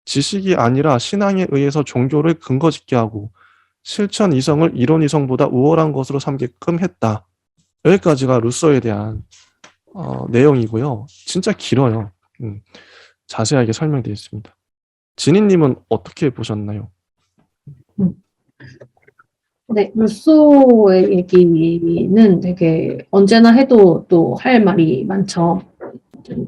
지식이 아니라 신앙에 의해서 종교를 근거짓게 하고 실천 이성을 이론 이성보다 우월한 것으로 삼게끔 했다. 여기까지가 루소에 대한 내용이고요. 진짜 길어요. 자세하게 설명되어 있습니다. 진희님은 어떻게 보셨나요? 네, 루소의 얘기는 되게 언제나 해도 또 할 말이 많죠.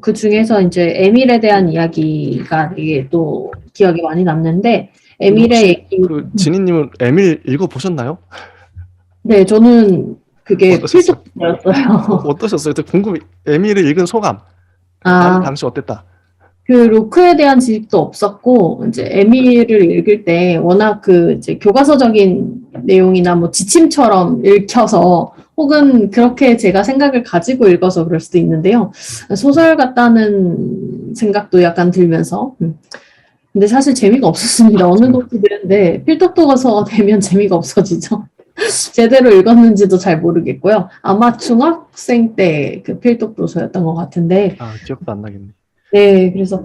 그 중에서 이제 에밀에 대한 이야기가 되게 또 기억에 많이 남는데, 에밀의 얘기. 진희님은 에밀 읽어보셨나요? 네, 저는 그게 어떠셨어요? 필독이었어요. 어떠셨어요? 궁금해. 에밀을 읽은 소감. 당시 어땠다? 그 로크에 대한 지식도 없었고, 이제 에밀을 읽을 때 워낙 이제 교과서적인 내용이나 뭐 지침처럼 읽혀서 혹은 그렇게 제가 생각을 가지고 읽어서 그럴 수도 있는데요. 소설 같다는 생각도 약간 들면서. 근데 사실 재미가 없었습니다. 어느 도시들인데 필독도서가 되면 재미가 없어지죠. 제대로 읽었는지도 잘 모르겠고요. 아마 중학생 때 그 필독도서였던 것 같은데. 기억도 안 나겠네. 네, 그래서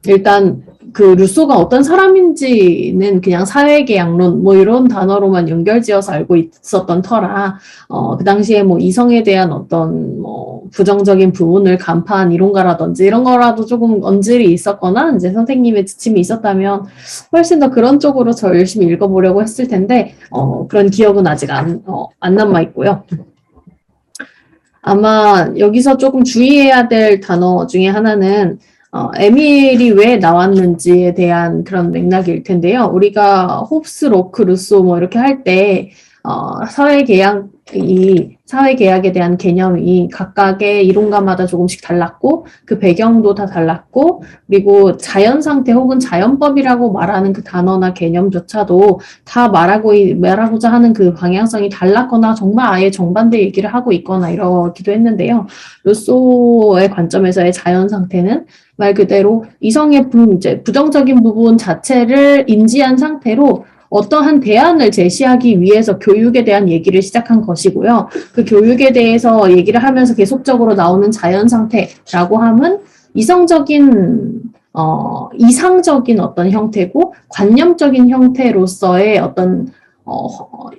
일단 그 루소가 어떤 사람인지는 그냥 사회계약론 뭐 이런 단어로만 연결지어서 알고 있었던 터라 그 당시에 뭐 이성에 대한 어떤 뭐 부정적인 부분을 간파한 이론가라든지 이런 거라도 조금 언질이 있었거나 이제 선생님의 지침이 있었다면 훨씬 더 그런 쪽으로 저 열심히 읽어보려고 했을 텐데 그런 기억은 아직 안 남아 있고요. 아마 여기서 조금 주의해야 될 단어 중에 하나는 에밀이 왜 나왔는지에 대한 그런 맥락일 텐데요. 우리가 홉스, 로크, 루소 뭐 이렇게 할 때 사회계약에 대한 개념이 각각의 이론가마다 조금씩 달랐고 그 배경도 다 달랐고 그리고 자연상태 혹은 자연법이라고 말하는 그 단어나 개념조차도 다 말하고자 하는 그 방향성이 달랐거나 정말 아예 정반대 얘기를 하고 있거나 이러기도 했는데요. 루소의 관점에서의 자연상태는 말 그대로 이성의 부정적인 부분 자체를 인지한 상태로 어떠한 대안을 제시하기 위해서 교육에 대한 얘기를 시작한 것이고요. 그 교육에 대해서 얘기를 하면서 계속적으로 나오는 자연 상태라고 하면 이상적인 어떤 형태고 관념적인 형태로서의 어떤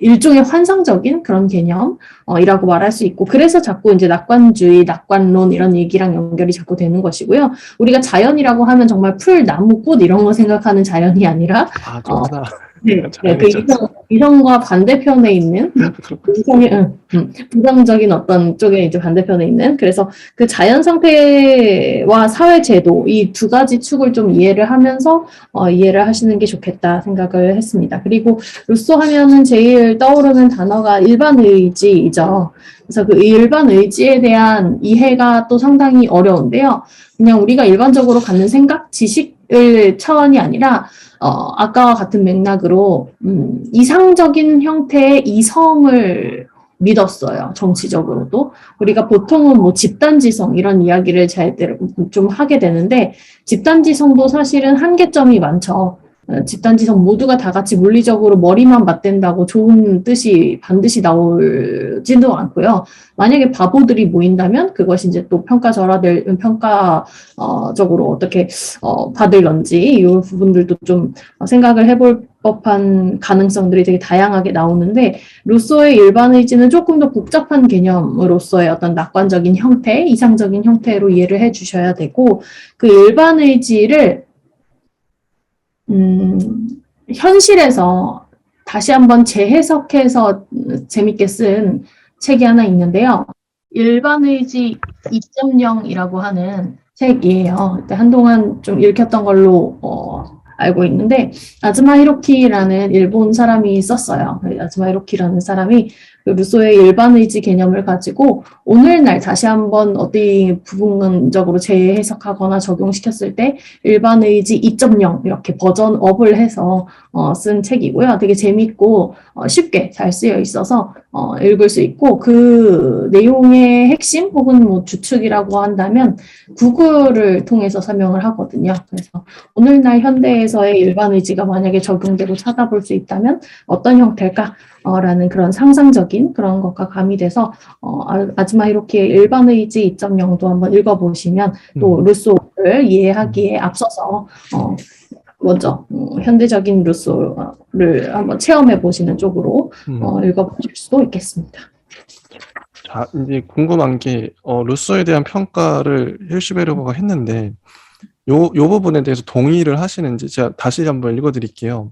일종의 환상적인 그런 개념이라고 말할 수 있고 그래서 자꾸 이제 낙관주의, 낙관론 이런 얘기랑 연결이 자꾸 되는 것이고요. 우리가 자연이라고 하면 정말 풀, 나무, 꽃 이런 거 생각하는 자연이 아니라 좋구나. 그 이성과 반대편에 있는 이성의 부정적인 어떤 쪽에 이제 반대편에 있는 그래서 그 자연 상태와 사회 제도 이 두 가지 축을 좀 이해를 하면서 이해를 하시는 게 좋겠다 생각을 했습니다. 그리고 루소 하면은 제일 떠오르는 단어가 일반 의지이죠. 그래서 그 일반 의지에 대한 이해가 또 상당히 어려운데요. 그냥 우리가 일반적으로 갖는 생각, 지식을 차원이 아니라 아까와 같은 맥락으로 이상적인 형태의 이성을 믿었어요. 정치적으로도. 우리가 보통은 뭐 집단지성 이런 이야기를 좀 하게 되는데 집단지성도 사실은 한계점이 많죠. 집단지성 모두가 다 같이 물리적으로 머리만 맞댄다고 좋은 뜻이 반드시 나오지도 않고요. 만약에 바보들이 모인다면 그것이 이제 또 평가적으로 어떻게 받을런지 이 부분들도 좀 생각을 해볼 법한 가능성들이 되게 다양하게 나오는데 루소의 일반 의지는 조금 더 복잡한 개념으로서의 어떤 낙관적인 형태, 이상적인 형태로 이해를 해주셔야 되고 그 일반 의지를 현실에서 다시 한번 재해석해서 재밌게 쓴 책이 하나 있는데요. 일반의지 2.0이라고 하는 책이에요. 한동안 좀 읽혔던 걸로 알고 있는데 아즈마 히로키라는 일본 사람이 썼어요. 아즈마 히로키라는 사람이 그 루소의 일반의지 개념을 가지고 오늘날 다시 한번 어디 부분적으로 재해석하거나 적용시켰을 때 일반의지 2.0 이렇게 버전업을 해서 쓴 책이고요. 되게 재밌고 쉽게 잘 쓰여 있어서 읽을 수 있고 그 내용의 핵심 혹은 뭐 주축이라고 한다면 구글을 통해서 설명을 하거든요. 그래서 오늘날 현대에서의 일반의지가 만약에 적용되고 찾아볼 수 있다면 어떤 형태일까? 라는 그런 상상적인 그런 것과 가미돼서 아즈마 히로키의 일반의지 2.0도 한번 읽어보시면 또 루소를 이해하기에 앞서서 먼저 현대적인 루소를 한번 체험해 보시는 쪽으로 읽어보실 수도 있겠습니다. 자, 이제 궁금한 게 루소에 대한 평가를 힐슈베르거가 했는데 요 부분에 대해서 동의를 하시는지 제가 다시 한번 읽어드릴게요.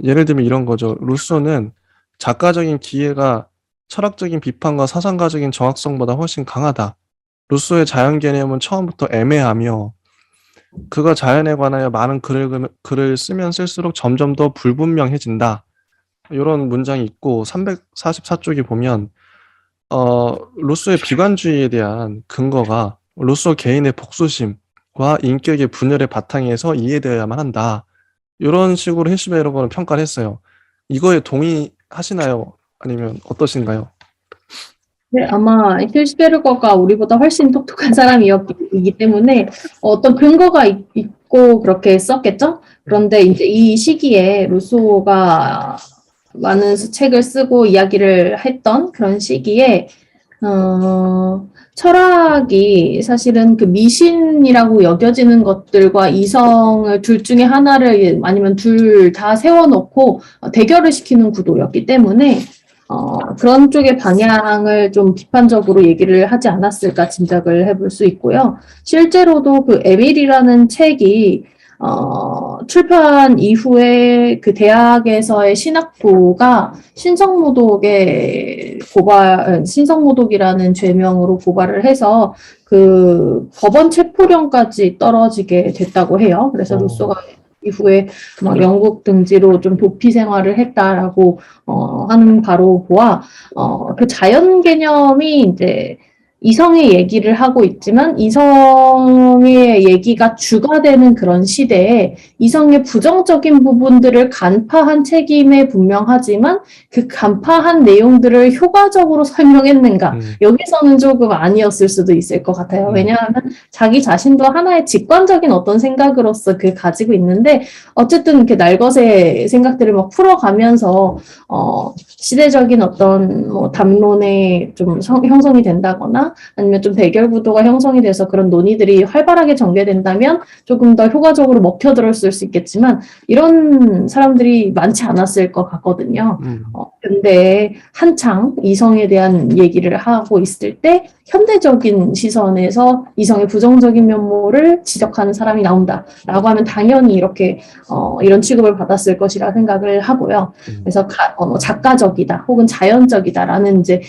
예를 들면 이런 거죠. 루소는 작가적인 기회가 철학적인 비판과 사상가적인 정확성보다 훨씬 강하다. 루소의 자연 개념은 처음부터 애매하며 그가 자연에 관하여 많은 글을 쓰면 쓸수록 점점 더 불분명해진다. 이런 문장이 있고 344쪽에 보면 루소의 비관주의에 대한 근거가 루소 개인의 복수심과 인격의 분열의 바탕에서 이해되어야만 한다. 이런 식으로 힐슈베르거는 평가를 했어요. 이거에 동의하시나요? 아니면 어떠신가요? 네, 아마 힐슈베르거가 우리보다 훨씬 똑똑한 사람이기 때문에 어떤 근거가 있고 그렇게 썼겠죠? 그런데 이제 이 시기에 루소가 많은 책을 쓰고 이야기를 했던 그런 시기에 철학이 사실은 그 미신이라고 여겨지는 것들과 이성을 둘 중에 하나를 아니면 둘 다 세워놓고 대결을 시키는 구도였기 때문에 그런 쪽의 방향을 좀 비판적으로 얘기를 하지 않았을까 짐작을 해볼 수 있고요. 실제로도 그 에밀이라는 책이 출판 이후에 그 대학에서의 신학부가 신성모독이라는 죄명으로 고발을 해서 그 법원 체포령까지 떨어지게 됐다고 해요. 그래서 루소가 이후에 막 영국 등지로 좀 도피 생활을 했다라고 하는 바로 보아 그 자연 개념이 이제 이성의 얘기를 하고 있지만 이성의 얘기가 주가 되는 그런 시대에 이성의 부정적인 부분들을 간파한 책임에 분명하지만 그 간파한 내용들을 효과적으로 설명했는가 여기서는 조금 아니었을 수도 있을 것 같아요. 왜냐하면 자기 자신도 하나의 직관적인 어떤 생각으로서 그 가지고 있는데 어쨌든 이렇게 날것의 생각들을 막 풀어가면서 시대적인 어떤 뭐 담론에 좀 형성이 된다거나 아니면 좀 대결 구도가 형성이 돼서 그런 논의들이 활발하게 전개된다면 조금 더 효과적으로 먹혀들었을 수 있겠지만 이런 사람들이 많지 않았을 것 같거든요. 근데 한창 이성에 대한 얘기를 하고 있을 때 현대적인 시선에서 이성의 부정적인 면모를 지적하는 사람이 나온다라고 하면 당연히 이렇게 이런 취급을 받았을 것이라 생각을 하고요. 그래서 작가적이다 혹은 자연적이다라는 이제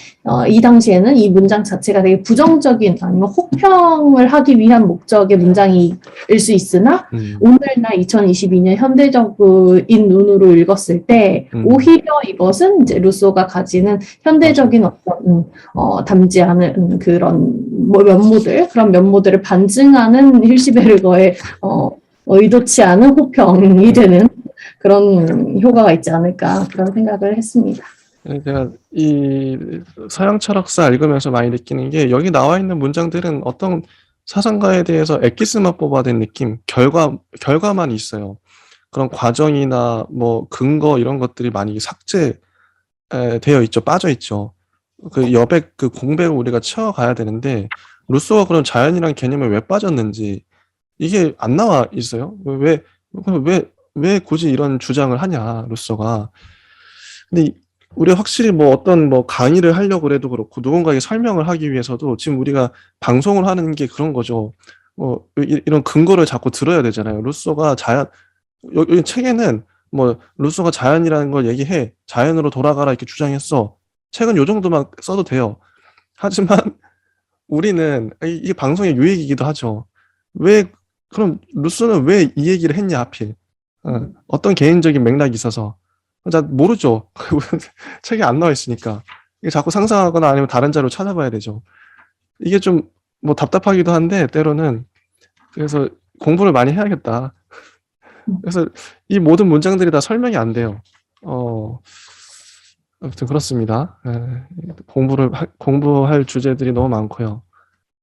이 당시에는 이 문장 자체가 되게 부정적인 아니면 혹평을 하기 위한 목적의 문장일 수 있으나 오늘날 2022년 현대적인 눈으로 읽었을 때 오히려 이것은 이제 루소가 가지는 현대적인 어떤 담지하는 그런 그런 면모들을 반증하는 힐시베르거의 의도치 않은 혹평이 되는 그런 효과가 있지 않을까 그런 생각을 했습니다. 제가 이 서양 철학사 읽으면서 많이 느끼는 게 여기 나와 있는 문장들은 어떤 사상가에 대해서 엑기스만 뽑아낸 느낌, 결과만 있어요. 그런 과정이나 뭐 근거 이런 것들이 많이 삭제되어 있죠. 빠져 있죠. 그 여백, 그 공백을 우리가 채워가야 되는데 루소가 그런 자연이라는 개념에 왜 빠졌는지 이게 안 나와 있어요. 왜 굳이 이런 주장을 하냐, 루소가. 근데 우리가 확실히 뭐 어떤 뭐 강의를 하려고 그래도 그렇고 누군가에게 설명을 하기 위해서도 지금 우리가 방송을 하는 게 그런 거죠. 이런 근거를 자꾸 들어야 되잖아요. 루소가 여기 책에는 뭐 루소가 자연이라는 걸 얘기해. 자연으로 돌아가라 이렇게 주장했어. 책은 요 정도만 써도 돼요. 하지만 우리는 이게 방송의 유익이기도 하죠. 그럼 루소는 왜 이 얘기를 했냐 하필. 어떤 개인적인 맥락이 있어서. 자, 모르죠. 책에 안 나와 있으니까. 이게 자꾸 상상하거나 아니면 다른 자료 찾아봐야 되죠. 이게 좀 뭐 답답하기도 한데 때로는 그래서 공부를 많이 해야겠다. 그래서 이 모든 문장들이 다 설명이 안 돼요. 아무튼 그렇습니다. 공부할 주제들이 너무 많고요.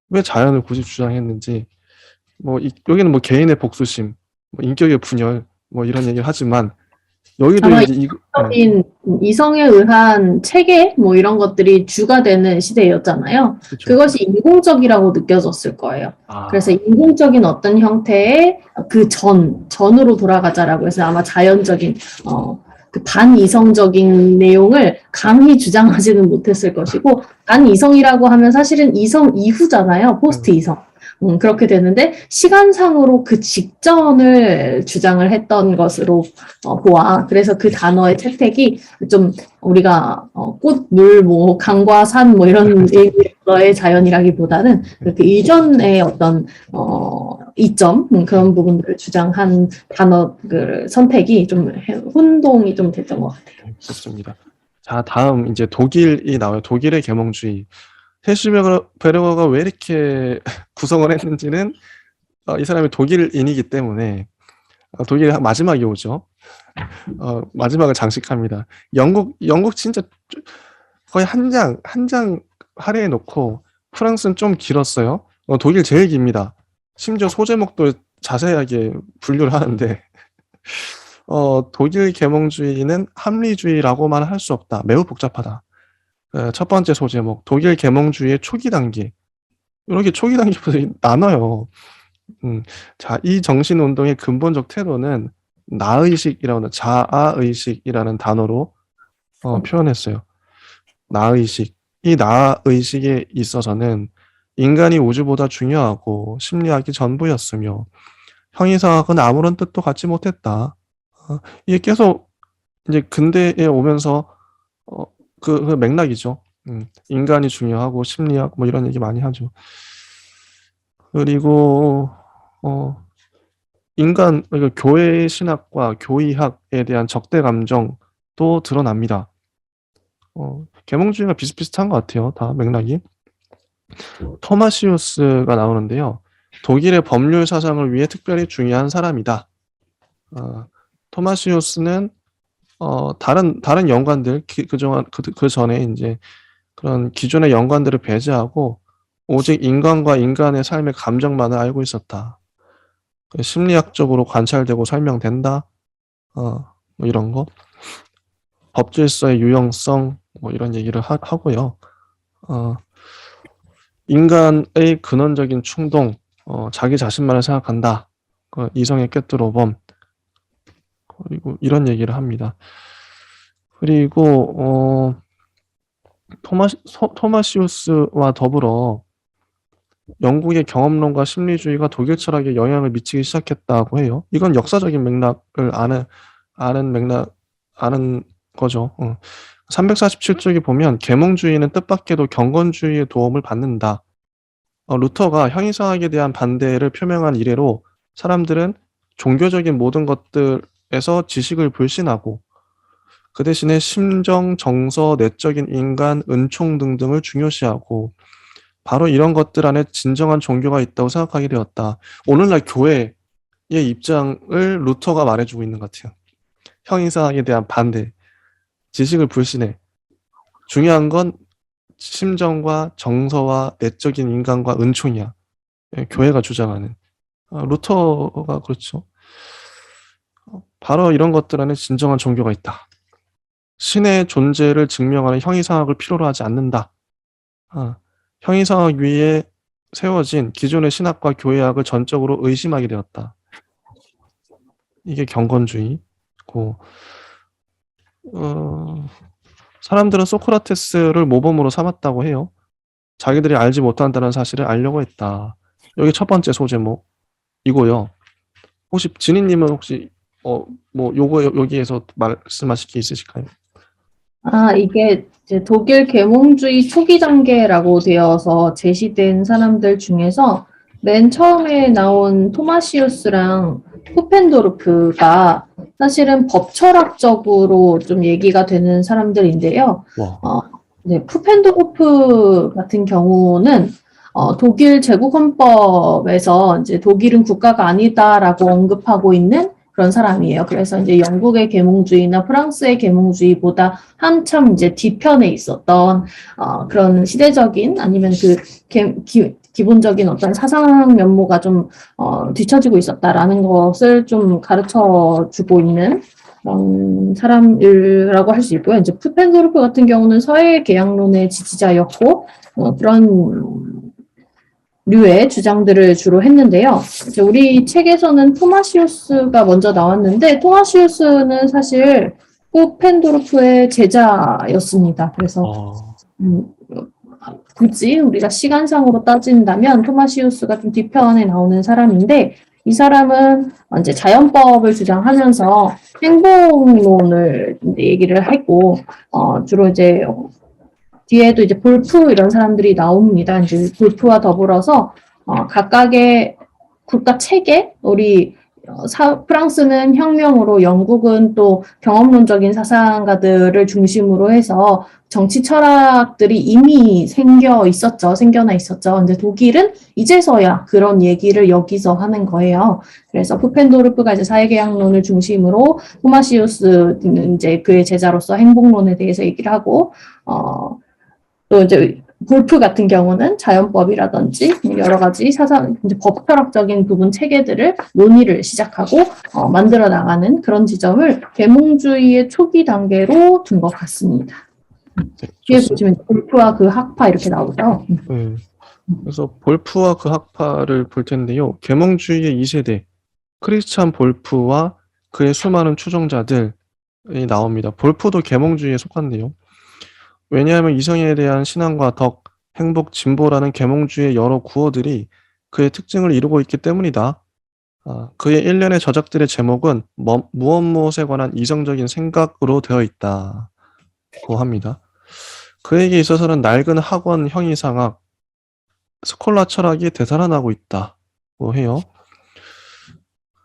왜 자연을 굳이 주장했는지 여기는 뭐 개인의 복수심, 뭐 인격의 분열, 뭐 이런 얘기를 하지만 여기도 아마 이제 이성에 의한 체계 뭐 이런 것들이 주가 되는 시대였잖아요. 그쵸. 그것이 인공적이라고 느껴졌을 거예요. 그래서 인공적인 어떤 형태의 그 전으로 돌아가자라고 해서 아마 자연적인 그 반이성적인 내용을 감히 주장하지는 못했을 것이고 반이성이라고 하면 사실은 이성 이후잖아요. 포스트 이성. 그렇게 되는데 시간상으로 그 직전을 주장을 했던 것으로 보아. 그래서 그 단어의 채택이 좀 우리가 꽃, 물, 뭐 강과 산 뭐 이런 의미의 자연이라기보다는 그 이전의 어떤 이점 그런 부분들을 주장한 단어 그 선택이 좀 혼동이 좀 됐던 것 같아요. 좋습니다. 자, 다음 이제 독일이 나와요. 독일의 계몽주의. 헬슈베르거가 왜 이렇게 구성을 했는지는 이 사람이 독일인이기 때문에 독일 마지막이 오죠. 마지막을 장식합니다. 영국 진짜 거의 한 장 할애해 놓고 프랑스는 좀 길었어요. 독일 제일 깁니다. 심지어 소제목도 자세하게 분류를 하는데 독일 계몽주의는 합리주의라고만 할 수 없다. 매우 복잡하다. 첫 번째 소제목, 독일 계몽주의의 초기 단계. 이렇게 초기 단계부터 나눠요. 자, 이 정신운동의 근본적 태도는 나의식이라는, 자아의식이라는 단어로 표현했어요. 나의식. 이 나의식에 있어서는 인간이 우주보다 중요하고 심리학이 전부였으며 형이상학은 아무런 뜻도 갖지 못했다. 이게 계속 이제 근대에 오면서 그 맥락이죠. 인간이 중요하고 심리학 뭐 이런 얘기 많이 하죠. 그리고 인간, 그러니까 교회 신학과 교의학에 대한 적대 감정도 드러납니다. 계몽주의가 비슷비슷한 것 같아요. 다 맥락이. 토마시우스가 나오는데요. 독일의 법률 사상을 위해 특별히 중요한 사람이다. 토마시우스는 다른 연관들 그 전에 이제 그런 기존의 연관들을 배제하고 오직 인간과 인간의 삶의 감정만을 알고 있었다. 심리학적으로 관찰되고 설명된다. 뭐 이런 거. 법질서의 유형성 뭐 이런 얘기를 하고요. 인간의 근원적인 충동, 자기 자신만을 생각한다. 이성의 꿰뚫어봄. 그리고 이런 얘기를 합니다. 그리고 토마시우스와 더불어 영국의 경험론과 심리주의가 독일 철학에 영향을 미치기 시작했다고 해요. 이건 역사적인 맥락을 아는 거죠. 347쪽에 보면 계몽주의는 뜻밖에도 경건주의의 도움을 받는다. 루터가 형이상학에 대한 반대를 표명한 이래로 사람들은 종교적인 모든 것들에서 지식을 불신하고 그 대신에 심정, 정서, 내적인 인간, 은총 등등을 중요시하고 바로 이런 것들 안에 진정한 종교가 있다고 생각하게 되었다. 오늘날 교회의 입장을 루터가 말해주고 있는 것 같아요. 형이상학에 대한 반대, 지식을 불신해. 중요한 건 심정과 정서와 내적인 인간과 은총이야. 교회가 주장하는. 루터가 그렇죠. 바로 이런 것들 안에 진정한 종교가 있다. 신의 존재를 증명하는 형이상학을 필요로 하지 않는다. 형이상학 위에 세워진 기존의 신학과 교회학을 전적으로 의심하게 되었다. 이게 경건주의고, 사람들은 소크라테스를 모범으로 삼았다고 해요. 자기들이 알지 못한다는 사실을 알려고 했다. 여기 첫 번째 소제목이고요. 혹시 진희님은 혹시 뭐 여기에서 말씀하실 게 있으실까요? 이게 이제 독일 계몽주의 초기 단계라고 되어서 제시된 사람들 중에서 맨 처음에 나온 토마시우스랑 푸펜도르프가 사실은 법철학적으로 좀 얘기가 되는 사람들인데요. 네, 푸펜도르프 같은 경우는 독일 제국헌법에서 이제 독일은 국가가 아니다라고 언급하고 있는 그런 사람이에요. 그래서 이제 영국의 계몽주의나 프랑스의 계몽주의보다 한참 이제 뒤편에 있었던 그런 시대적인 아니면 기본적인 어떤 사상 면모가 좀 뒤처지고 있었다라는 것을 좀 가르쳐 주고 있는 그런 사람이라고 할 수 있고요. 이제 푸펜도르프 같은 경우는 서해 계약론의 지지자였고 그런 류의 주장들을 주로 했는데요. 이제 우리 책에서는 토마시우스가 먼저 나왔는데 토마시우스는 사실 푸펜도르프의 제자였습니다. 그래서 굳이 우리가 시간상으로 따진다면 토마시우스가 좀 뒤편에 나오는 사람인데 이 사람은 이제 자연법을 주장하면서 행복론을 얘기를 하고 주로 이제 뒤에도 이제 볼프 이런 사람들이 나옵니다. 이제 볼프와 더불어서 각각의 국가 체계, 우리 프랑스는 혁명으로, 영국은 또 경험론적인 사상가들을 중심으로 해서 정치 철학들이 이미 생겨나 있었죠. 근데 독일은 이제서야 그런 얘기를 여기서 하는 거예요. 그래서 푸펜도르프가 이제 사회계약론을 중심으로 토마시우스는 이제 그의 제자로서 행복론에 대해서 얘기를 하고, 또 이제 볼프 같은 경우는 자연법이라든지 여러 가지 사상, 이제 법철학적인 부분 체계들을 논의를 시작하고 만들어 나가는 그런 지점을 계몽주의의 초기 단계로 둔 것 같습니다. 네, 뒤에 좋습니다. 보시면 볼프와 그 학파 이렇게 나오죠. 네. 그래서 볼프와 그 학파를 볼 텐데요. 계몽주의의 2세대 크리스찬 볼프와 그의 수많은 추종자들이 나옵니다. 볼프도 계몽주의에 속한데요. 왜냐하면 이성에 대한 신앙과 덕, 행복, 진보라는 계몽주의의 여러 구호들이 그의 특징을 이루고 있기 때문이다. 그의 일련의 저작들의 제목은 무엇에 관한 이성적인 생각으로 되어 있다고 합니다. 그에게 있어서는 낡은 학원 형이상학, 스콜라 철학이 되살아나고 있다고 해요.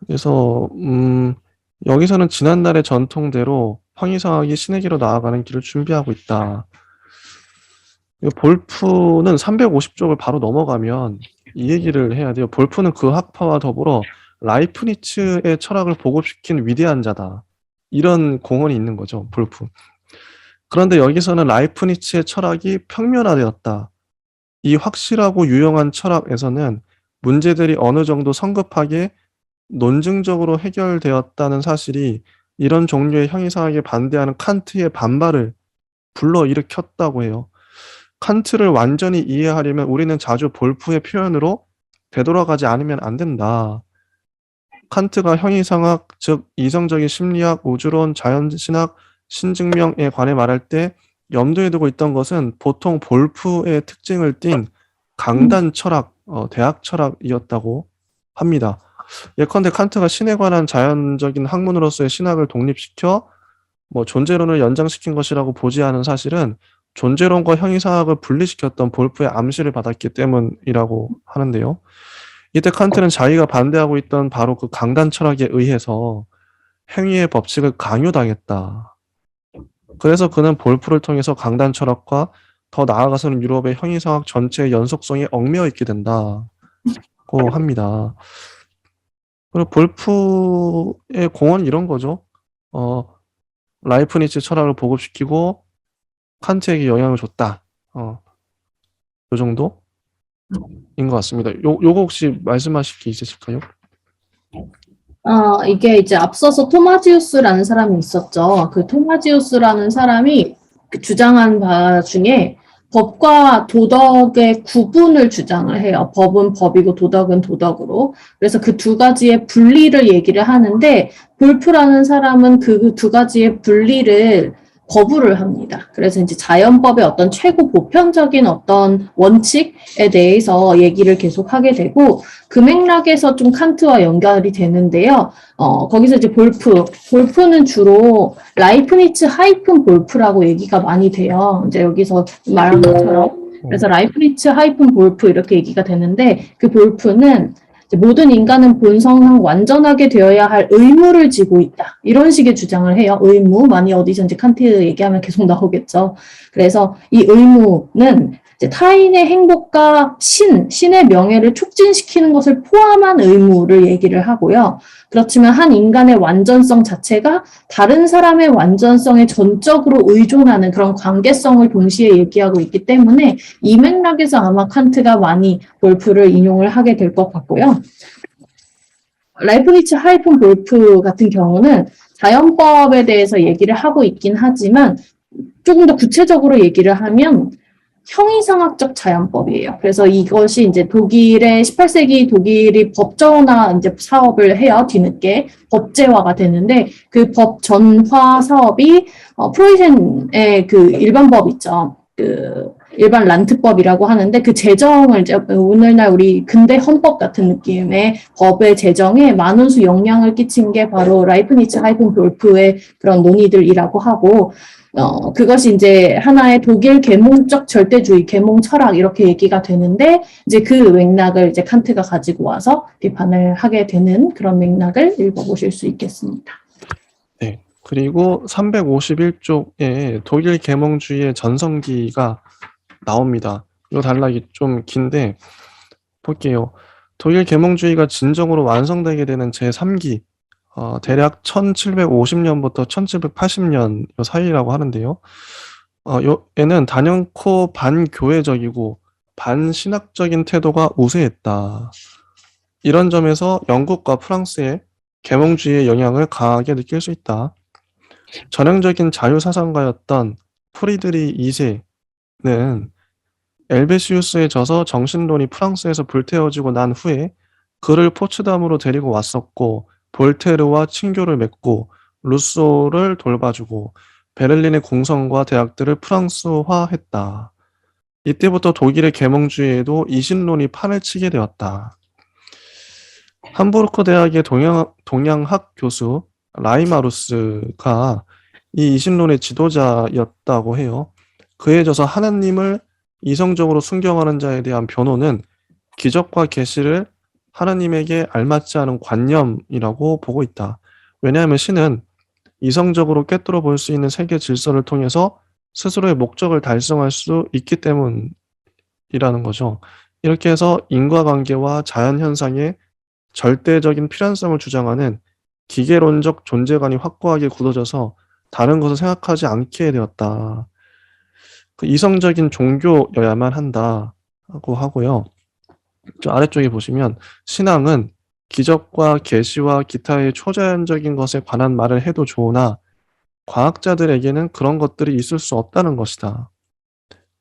그래서 여기서는 지난날의 전통대로 형이상학이 신에게로 나아가는 길을 준비하고 있다. 볼프는 350쪽을 바로 넘어가면 이 얘기를 해야 돼요. 볼프는 그 학파와 더불어 라이프니츠의 철학을 보급시킨 위대한 자다. 이런 공언이 있는 거죠, 볼프. 그런데 여기서는 라이프니츠의 철학이 평면화되었다. 이 확실하고 유용한 철학에서는 문제들이 어느 정도 성급하게 논증적으로 해결되었다는 사실이 이런 종류의 형이상학에 반대하는 칸트의 반발을 불러일으켰다고 해요. 칸트를 완전히 이해하려면 우리는 자주 볼프의 표현으로 되돌아가지 않으면 안 된다. 칸트가 형이상학, 즉 이성적인 심리학, 우주론, 자연신학, 신증명에 관해 말할 때 염두에 두고 있던 것은 보통 볼프의 특징을 띤 강단 철학, 대학 철학이었다고 합니다. 예컨대 칸트가 신에 관한 자연적인 학문으로서의 신학을 독립시켜 존재론을 연장시킨 것이라고 보지 않은 사실은 존재론과 형이상학을 분리시켰던 볼프의 암시를 받았기 때문이라고 하는데요. 이때 칸트는 자기가 반대하고 있던 바로 그 강단 철학에 의해서 행위의 법칙을 강요당했다. 그래서 그는 볼프를 통해서 강단 철학과 더 나아가서는 유럽의 형이상학 전체의 연속성에 얽매여 있게 된다고 합니다. 그리고 볼프의 공헌 이런 거죠. 라이프니츠 철학을 보급시키고 칸트에게 영향을 줬다. 요 정도인 것 같습니다. 요거 혹시 말씀하실 게 있으실까요? 이게 이제 앞서서 토마지우스라는 사람이 있었죠. 그 토마지우스라는 사람이 그 주장한 바 중에 법과 도덕의 구분을 주장을 해요. 법은 법이고 도덕은 도덕으로. 그래서 그 두 가지의 분리를 얘기를 하는데 볼프라는 사람은 그 두 가지의 분리를 거부를 합니다. 그래서 이제 자연법의 어떤 최고 보편적인 어떤 원칙에 대해서 얘기를 계속 하게 되고 그 맥락에서 좀 칸트와 연결이 되는데요. 거기서 이제 볼프는 주로 라이프니츠 하이픈 볼프라고 얘기가 많이 돼요. 이제 여기서 말한 것처럼. 그래서 라이프니츠 하이픈 볼프 이렇게 얘기가 되는데 그 볼프는 모든 인간은 본성상 완전하게 되어야 할 의무를 지고 있다. 이런 식의 주장을 해요. 의무. 많이 어디선지 칸트 얘기하면 계속 나오겠죠. 그래서 이 의무는 이제 타인의 행복과 신의 명예를 촉진시키는 것을 포함한 의무를 얘기를 하고요. 그렇지만 한 인간의 완전성 자체가 다른 사람의 완전성에 전적으로 의존하는 그런 관계성을 동시에 얘기하고 있기 때문에 이 맥락에서 아마 칸트가 많이 볼프를 인용을 하게 될 것 같고요. 라이프니츠 하이픈 볼프 같은 경우는 자연법에 대해서 얘기를 하고 있긴 하지만 조금 더 구체적으로 얘기를 하면 형이상학적 자연법이에요. 그래서 이것이 이제 독일의 18세기 독일이 법정화 이제 사업을 해요. 뒤늦게 법제화가 되는데 그 법전화 사업이 프로이센의 그 일반법 있죠. 그 일반 란트법이라고 하는데 그 제정을 이제 오늘날 우리 근대 헌법 같은 느낌의 법의 제정에 만원수 영향을 끼친 게 바로 라이프니츠 하이픈 볼프의 그런 논의들이라고 하고 그것이 이제 하나의 독일 계몽적 절대주의, 계몽 철학 이렇게 얘기가 되는데 이제 그 맥락을 이제 칸트가 가지고 와서 비판을 하게 되는 그런 맥락을 읽어보실 수 있겠습니다. 네. 그리고 351쪽에 독일 계몽주의의 전성기가 나옵니다. 이 단락이 좀 긴데 볼게요. 독일 계몽주의가 진정으로 완성되게 되는 제3기 대략 1750년부터 1780년 사이라고 하는데요. 얘는 단연코 반교회적이고 반신학적인 태도가 우세했다. 이런 점에서 영국과 프랑스의 계몽주의의 영향을 강하게 느낄 수 있다. 전형적인 자유사상가였던 프리드리 2세는 엘베시우스에 져서 정신론이 프랑스에서 불태워지고 난 후에 그를 포츠담으로 데리고 왔었고 볼테르와 친교를 맺고 루소를 돌봐주고 베를린의 공성과 대학들을 프랑스화했다. 이때부터 독일의 계몽주의에도 이신론이 판을 치게 되었다. 함부르크 대학의 동양학 교수 라이마루스가 이 이신론의 지도자였다고 해요. 그에 져서 하나님을 이성적으로 순경하는 자에 대한 변호는 기적과 계시를 하나님에게 알맞지 않은 관념이라고 보고 있다. 왜냐하면 신은 이성적으로 꿰뚫어 볼 수 있는 세계 질서를 통해서 스스로의 목적을 달성할 수 있기 때문이라는 거죠. 이렇게 해서 인과관계와 자연현상의 절대적인 필연성을 주장하는 기계론적 존재관이 확고하게 굳어져서 다른 것을 생각하지 않게 되었다. 그 이성적인 종교여야만 한다고 하고요. 저 아래쪽에 보시면 신앙은 기적과 계시와 기타의 초자연적인 것에 관한 말을 해도 좋으나 과학자들에게는 그런 것들이 있을 수 없다는 것이다.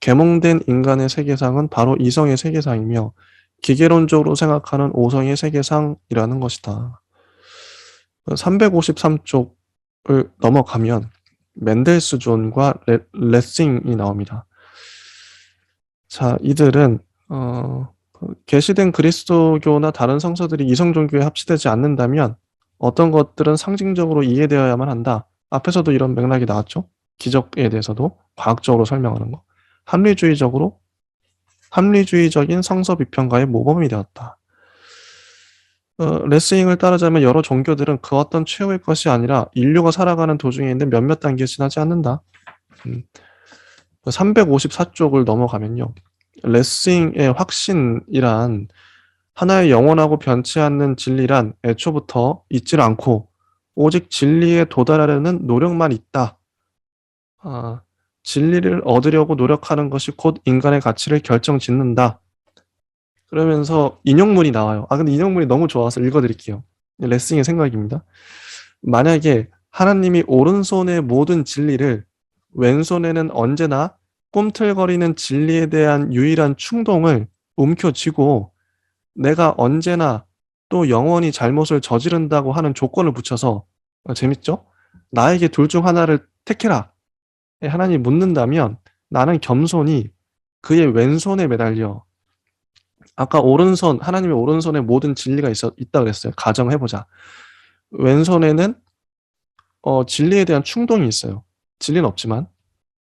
계몽된 인간의 세계상은 바로 이성의 세계상이며 기계론적으로 생각하는 오성의 세계상이라는 것이다. 353쪽을 넘어가면 멘델스존과 레싱이 나옵니다. 자, 이들은 계시된 그리스도교나 다른 성서들이 이성 종교에 합치되지 않는다면 어떤 것들은 상징적으로 이해되어야만 한다. 앞에서도 이런 맥락이 나왔죠. 기적에 대해서도 과학적으로 설명하는 거. 합리주의적인 성서 비평가의 모범이 되었다. 레스잉을 따르자면 여러 종교들은 그 어떤 최후의 것이 아니라 인류가 살아가는 도중에 있는 몇몇 단계에 지나지 않는다. 354쪽을 넘어가면요. 레스잉의 확신이란 하나의 영원하고 변치 않는 진리란 애초부터 있질 않고 오직 진리에 도달하려는 노력만 있다. 진리를 얻으려고 노력하는 것이 곧 인간의 가치를 결정짓는다. 그러면서 인용문이 나와요. 근데 인용문이 너무 좋아서 읽어드릴게요. 레싱의 생각입니다. 만약에 하나님이 오른손의 모든 진리를 왼손에는 언제나 꿈틀거리는 진리에 대한 유일한 충동을 움켜쥐고 내가 언제나 또 영원히 잘못을 저지른다고 하는 조건을 붙여서 재밌죠? 나에게 둘 중 하나를 택해라. 하나님이 묻는다면 나는 겸손히 그의 왼손에 매달려 아까 오른손, 하나님의 오른손에 모든 진리가 있다 그랬어요. 가정해보자. 왼손에는 진리에 대한 충동이 있어요. 진리는 없지만.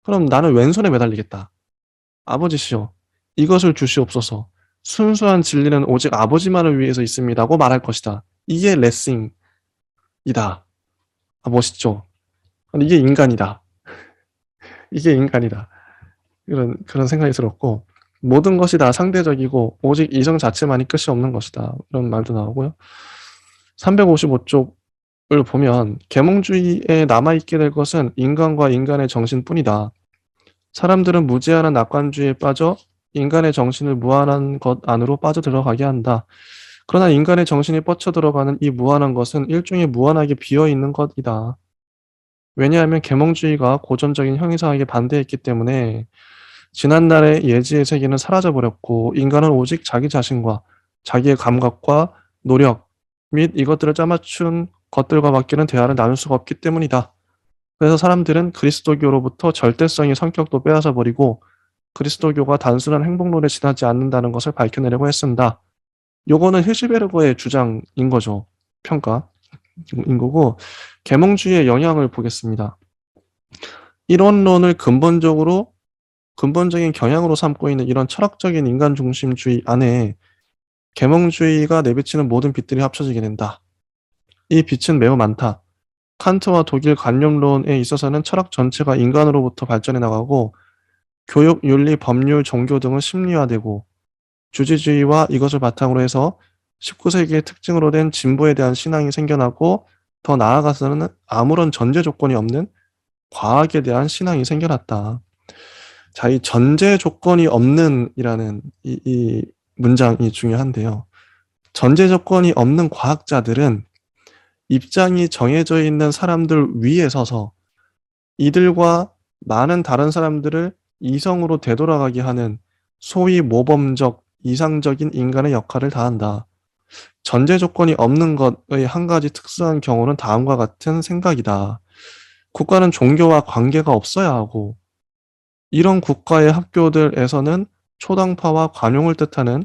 그럼 나는 왼손에 매달리겠다. 아버지시여, 이것을 주시옵소서. 순수한 진리는 오직 아버지만을 위해서 있습니다고 말할 것이다. 이게 레싱이다. 멋있죠? 이게 인간이다. 이게 인간이다. 그런 생각이 들었고, 모든 것이 다 상대적이고 오직 이성 자체만이 끝이 없는 것이다. 이런 말도 나오고요. 355쪽을 보면 계몽주의에 남아있게 될 것은 인간과 인간의 정신뿐이다. 사람들은 무제한한 낙관주의에 빠져 인간의 정신을 무한한 것 안으로 빠져들어가게 한다. 그러나 인간의 정신이 뻗쳐들어가는 이 무한한 것은 일종의 무한하게 비어있는 것이다. 왜냐하면 계몽주의가 고전적인 형이상에게 반대했기 때문에 지난날의 예지의 세계는 사라져버렸고 인간은 오직 자기 자신과 자기의 감각과 노력 및 이것들을 짜맞춘 것들과 밖에는 대화를 나눌 수가 없기 때문이다. 그래서 사람들은 그리스도교로부터 절대성의 성격도 빼앗아 버리고 그리스도교가 단순한 행복론에 지나지 않는다는 것을 밝혀내려고 했습니다. 요거는 힐시베르거의 주장인 거죠. 평가인 거고 계몽주의의 영향을 보겠습니다. 이론론을 근본적인 경향으로 삼고 있는 이런 철학적인 인간 중심주의 안에 계몽주의가 내비치는 모든 빛들이 합쳐지게 된다. 이 빛은 매우 많다. 칸트와 독일 관념론에 있어서는 철학 전체가 인간으로부터 발전해 나가고 교육, 윤리, 법률, 종교 등은 심리화되고 주지주의와 이것을 바탕으로 해서 19세기의 특징으로 된 진보에 대한 신앙이 생겨나고 더 나아가서는 아무런 전제 조건이 없는 과학에 대한 신앙이 생겨났다. 자, 이 전제 조건이 없는 이라는 이 문장이 중요한데요. 전제 조건이 없는 과학자들은 입장이 정해져 있는 사람들 위에 서서 이들과 많은 다른 사람들을 이성으로 되돌아가게 하는 소위 모범적, 이상적인 인간의 역할을 다한다. 전제 조건이 없는 것의 한 가지 특수한 경우는 다음과 같은 생각이다. 국가는 종교와 관계가 없어야 하고, 이런 국가의 학교들에서는 초당파와 관용을 뜻하는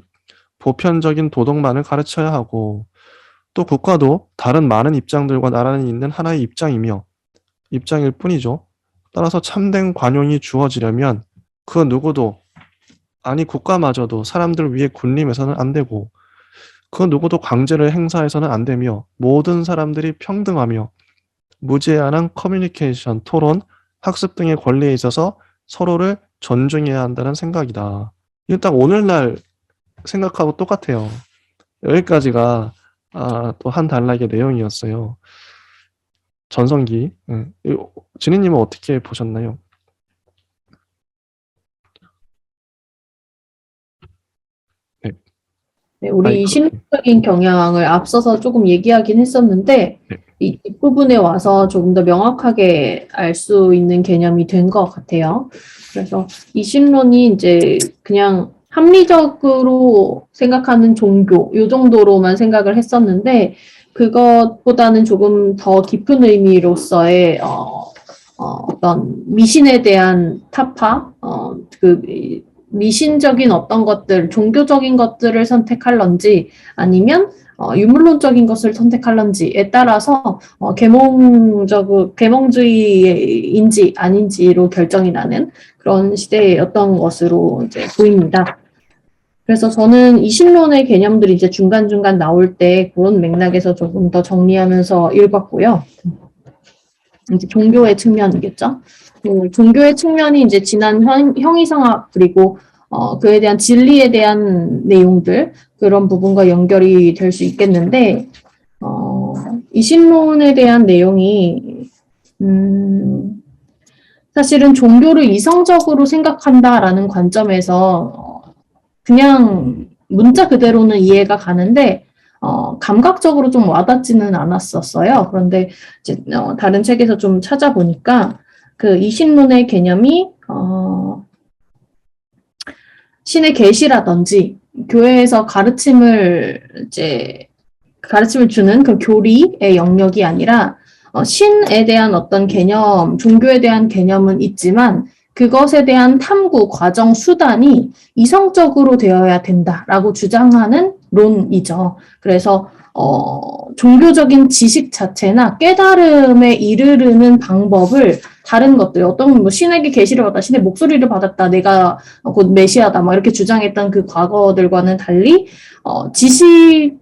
보편적인 도덕만을 가르쳐야 하고, 또 국가도 다른 많은 입장들과 나란히 있는 하나의 입장일 뿐이죠. 따라서 참된 관용이 주어지려면 그 누구도, 아니 국가마저도 사람들 위에 군림해서는 안 되고, 그 누구도 강제를 행사해서는 안 되며, 모든 사람들이 평등하며 무제한한 커뮤니케이션, 토론, 학습 등의 권리에 있어서 서로를 존중해야 한다는 생각이다. 이건 딱 오늘날 생각하고 똑같아요. 여기까지가 또 한 단락의 내용이었어요. 전성기. 진희님은 어떻게 보셨나요? 네, 네, 우리 마이크. 신학적인 경향을 앞서서 조금 얘기하긴 했었는데, 네. 이 뒷부분에 와서 조금 더 명확하게 알 수 있는 개념이 된 것 같아요. 그래서 이 신론이 이제 그냥 합리적으로 생각하는 종교, 요 정도로만 생각을 했었는데, 그것보다는 조금 더 깊은 의미로서의, 어떤 미신에 대한 타파, 미신적인 어떤 것들, 종교적인 것들을 선택할런지 아니면 유물론적인 것을 선택할런지에 따라서 계몽주의인지 아닌지로 결정이 나는 그런 시대였던 것으로 이제 보입니다. 그래서 저는 이 신론의 개념들이 이제 중간중간 나올 때 그런 맥락에서 조금 더 정리하면서 읽었고요. 이제 종교의 측면이겠죠. 종교의 측면이 이제 지난 형이상학 그리고 그에 대한 진리에 대한 내용들 그런 부분과 연결이 될 수 있겠는데 이 신론에 대한 내용이 사실은 종교를 이성적으로 생각한다라는 관점에서 그냥 문자 그대로는 이해가 가는데 감각적으로 좀 와닿지는 않았었어요. 그런데 이제 다른 책에서 좀 찾아보니까 그 이신론의 개념이 신의 계시라든지 교회에서 가르침을 주는 그 교리의 영역이 아니라 신에 대한 어떤 개념, 종교에 대한 개념은 있지만 그것에 대한 탐구, 과정, 수단이 이성적으로 되어야 된다라고 주장하는 론이죠. 그래서 종교적인 지식 자체나 깨달음에 이르르는 방법을 다른 것들, 어떤 뭐 신에게 계시를 받았다, 신의 목소리를 받았다, 내가 곧 메시아다, 막 이렇게 주장했던 그 과거들과는 달리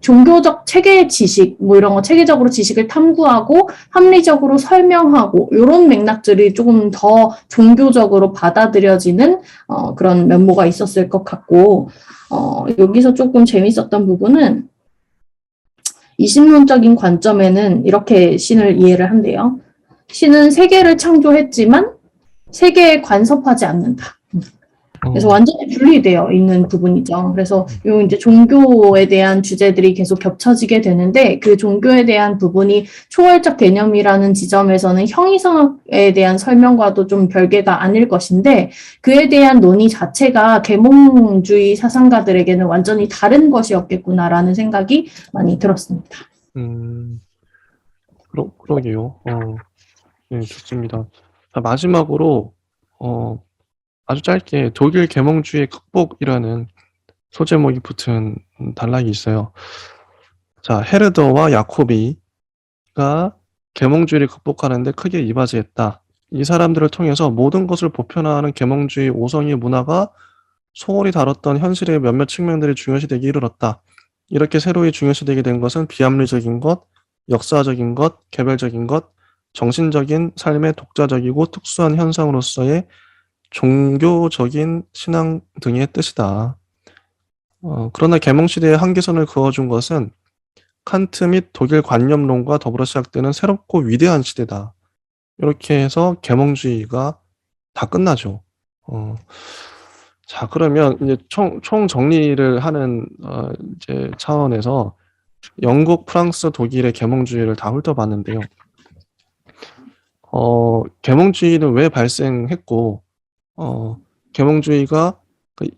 종교적 체계 지식, 뭐 이런 거 체계적으로 지식을 탐구하고 합리적으로 설명하고 이런 맥락들이 조금 더 종교적으로 받아들여지는 그런 면모가 있었을 것 같고 여기서 조금 재밌었던 부분은 이신론적인 관점에는 이렇게 신을 이해를 한대요. 신은 세계를 창조했지만 세계에 간섭하지 않는다. 그래서 완전히 분리되어 있는 부분이죠. 그래서 요 이제 종교에 대한 주제들이 계속 겹쳐지게 되는데 그 종교에 대한 부분이 초월적 개념이라는 지점에서는 형이성학에 대한 설명과도 좀 별개가 아닐 것인데 그에 대한 논의 자체가 계몽주의 사상가들에게는 완전히 다른 것이었겠구나라는 생각이 많이 들었습니다. 그러게요. 네, 좋습니다. 자, 마지막으로 아주 짧게 독일 계몽주의 극복이라는 소제목이 붙은 단락이 있어요. 자, 헤르더와 야코비가 계몽주의를 극복하는데 크게 이바지했다. 이 사람들을 통해서 모든 것을 보편화하는 계몽주의 오성의 문화가 소홀히 다뤘던 현실의 몇몇 측면들이 중요시되기 이르렀다. 이렇게 새로이 중요시되게 된 것은 비합리적인 것, 역사적인 것, 개별적인 것, 정신적인 삶의 독자적이고 특수한 현상으로서의 종교적인 신앙 등의 뜻이다. 그러나 계몽시대의 한계선을 그어준 것은 칸트 및 독일 관념론과 더불어 시작되는 새롭고 위대한 시대다. 이렇게 해서 계몽주의가 다 끝나죠. 자, 그러면 이제 총 정리를 하는 이제 차원에서 영국, 프랑스, 독일의 계몽주의를 다 훑어봤는데요. 계몽주의는 왜 발생했고, 계몽주의가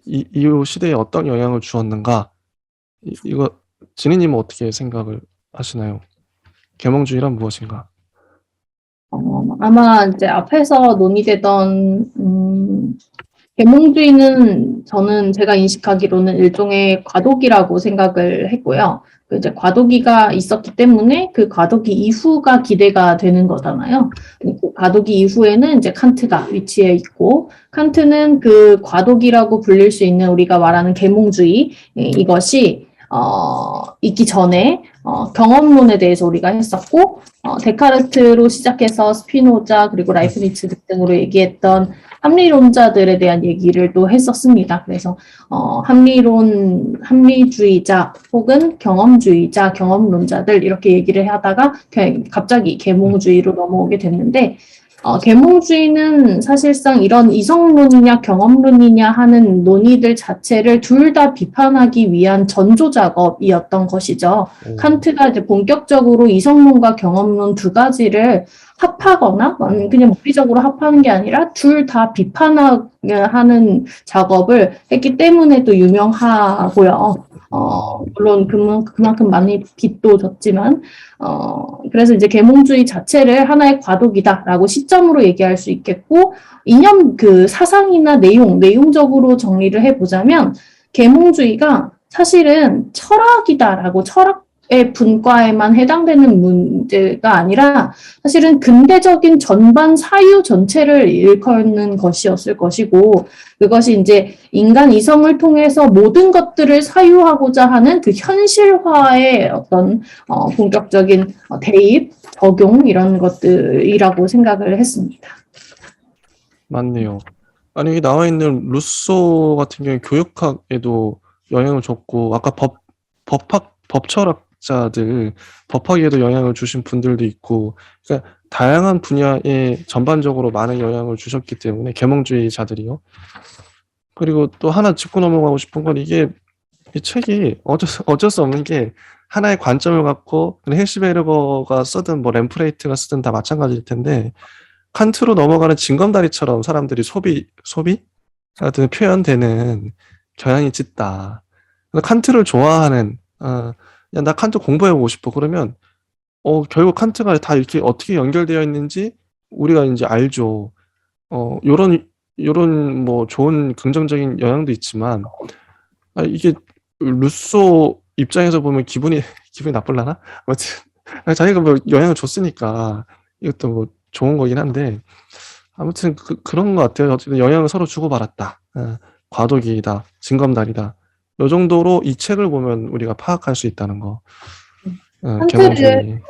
이후 시대에 어떤 영향을 주었는가? 이거 진희님은 어떻게 생각을 하시나요? 계몽주의란 무엇인가? 아마 이제 앞에서 논의되던 계몽주의는 저는 제가 인식하기로는 일종의 과도기라고 생각을 했고요. 그 이제 과도기가 있었기 때문에 그 과도기 이후가 기대가 되는 거잖아요. 그 과도기 이후에는 이제 칸트가 위치해 있고, 칸트는 그 과도기라고 불릴 수 있는 우리가 말하는 계몽주의, 이것이 있기 전에 경험론에 대해서 우리가 했었고, 데카르트로 시작해서 스피노자 그리고 라이프니츠 등등으로 얘기했던 합리론자들에 대한 얘기를 또 했었습니다. 그래서 합리주의자 혹은 경험주의자, 경험론자들 이렇게 얘기를 하다가 갑자기 계몽주의로 넘어오게 됐는데, 계몽주의는 사실상 이런 이성론이냐 경험론이냐 하는 논의들 자체를 둘 다 비판하기 위한 전조 작업이었던 것이죠. 칸트가 이제 본격적으로 이성론과 경험론 두 가지를 합하거나 그냥 물리적으로 합하는 게 아니라 둘 다 비판하는 작업을 했기 때문에 또 유명하고요. 물론 그만큼 많이 빚도 졌지만, 그래서 이제 계몽주의 자체를 하나의 과도기다라고 시점으로 얘기할 수 있겠고, 그 사상이나 내용적으로 정리를 해보자면, 계몽주의가 사실은 철학이다라고 철학의 분과에만 해당되는 문제가 아니라 사실은 근대적인 전반 사유 전체를 일컫는 것이었을 것이고, 그것이 이제 인간 이성을 통해서 모든 것들을 사유하고자 하는 그 현실화의 어떤 본격적인 대입, 적용 이런 것들이라고 생각을 했습니다. 맞네요. 아니, 여기 나와 있는 루소 같은 경우에 교육학에도 영향을 줬고, 아까 법철학자들, 법학에도 영향을 주신 분들도 있고, 그러니까 다양한 분야에 전반적으로 많은 영향을 주셨기 때문에, 계몽주의자들이요. 그리고 또 하나 짚고 넘어가고 싶은 건 이 책이 어쩔 수 없는 게 하나의 관점을 갖고, 헬시베르거가 쓰든 뭐 램프레이트가 쓰든 다 마찬가지일 텐데, 칸트로 넘어가는 징검다리처럼 사람들이 소비 같은 표현되는 경향이 짙다. 칸트를 좋아하는, 야, 나 칸트 공부해보고 싶어. 그러면, 결국 칸트가 다 이렇게 어떻게 연결되어 있는지 우리가 이제 알죠. 요런 뭐 좋은 긍정적인 영향도 있지만, 이게 루소 입장에서 보면 기분이 나쁠라나? 아무튼, 자기가 뭐 영향을 줬으니까 이것도 뭐 좋은 거긴 한데, 아무튼 그런 것 같아요. 어쨌든 영향을 서로 주고받았다. 과도기이다. 징검다리다. 요 정도로 이 책을 보면 우리가 파악할 수 있다는 거. 계몽주의.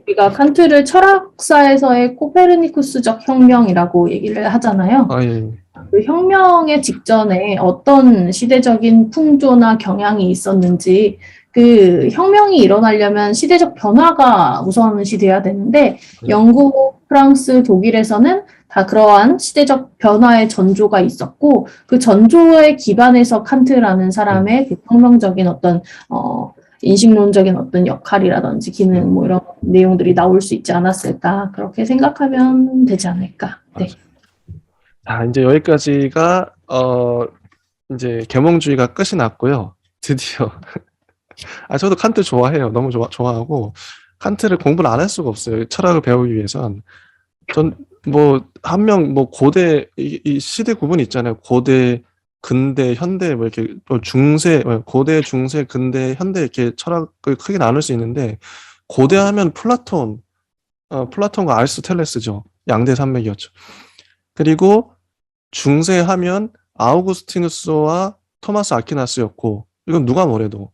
우리가 칸트를 철학사에서의 코페르니쿠스적 혁명이라고 얘기를 하잖아요. 예. 그 혁명의 직전에 어떤 시대적인 풍조나 경향이 있었는지, 그 혁명이 일어나려면 시대적 변화가 우선시 돼야 되는데, 영국, 프랑스, 독일에서는 다 그러한 시대적 변화의 전조가 있었고, 그 전조에 기반해서 칸트라는 사람의 그 혁명적인 어떤 인식론적인 어떤 역할이라든지 기능 뭐 이런 내용들이 나올 수 있지 않았을까, 그렇게 생각하면 되지 않을까. 네. 자, 이제 여기까지가 이제 계몽주의가 끝이 났고요. 드디어 저도 칸트 좋아해요. 너무 좋아하고 칸트를 공부를 안 할 수가 없어요. 철학을 배우기 위해선. 전 뭐 한 명 뭐 고대 이 시대 구분이 있잖아요. 고대, 근대, 현대 뭐 이렇게 중세, 고대, 중세, 근대, 현대 이렇게 철학을 크게 나눌 수 있는데, 고대하면 플라톤과 아리스토텔레스죠. 양대 산맥이었죠. 그리고 중세하면 아우구스티누스와 토마스 아퀴나스였고, 이건 누가 뭐래도.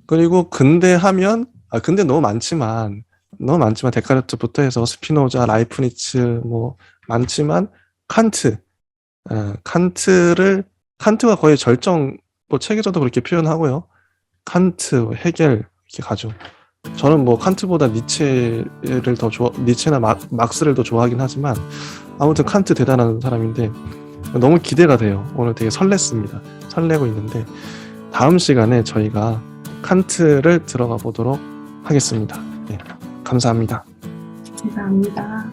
그리고 근대하면 근대 너무 많지만 데카르트부터 해서 스피노자, 라이프니츠 뭐 많지만 칸트가 거의 절정, 뭐 책에서도 그렇게 표현하고요. 칸트, 헤겔 이렇게 가죠. 저는 뭐 칸트보다 니체나 막스를 더 좋아하긴 하지만, 아무튼 칸트 대단한 사람인데 너무 기대가 돼요. 오늘 되게 설레고 있는데, 다음 시간에 저희가 칸트를 들어가 보도록 하겠습니다. 네, 감사합니다. 감사합니다.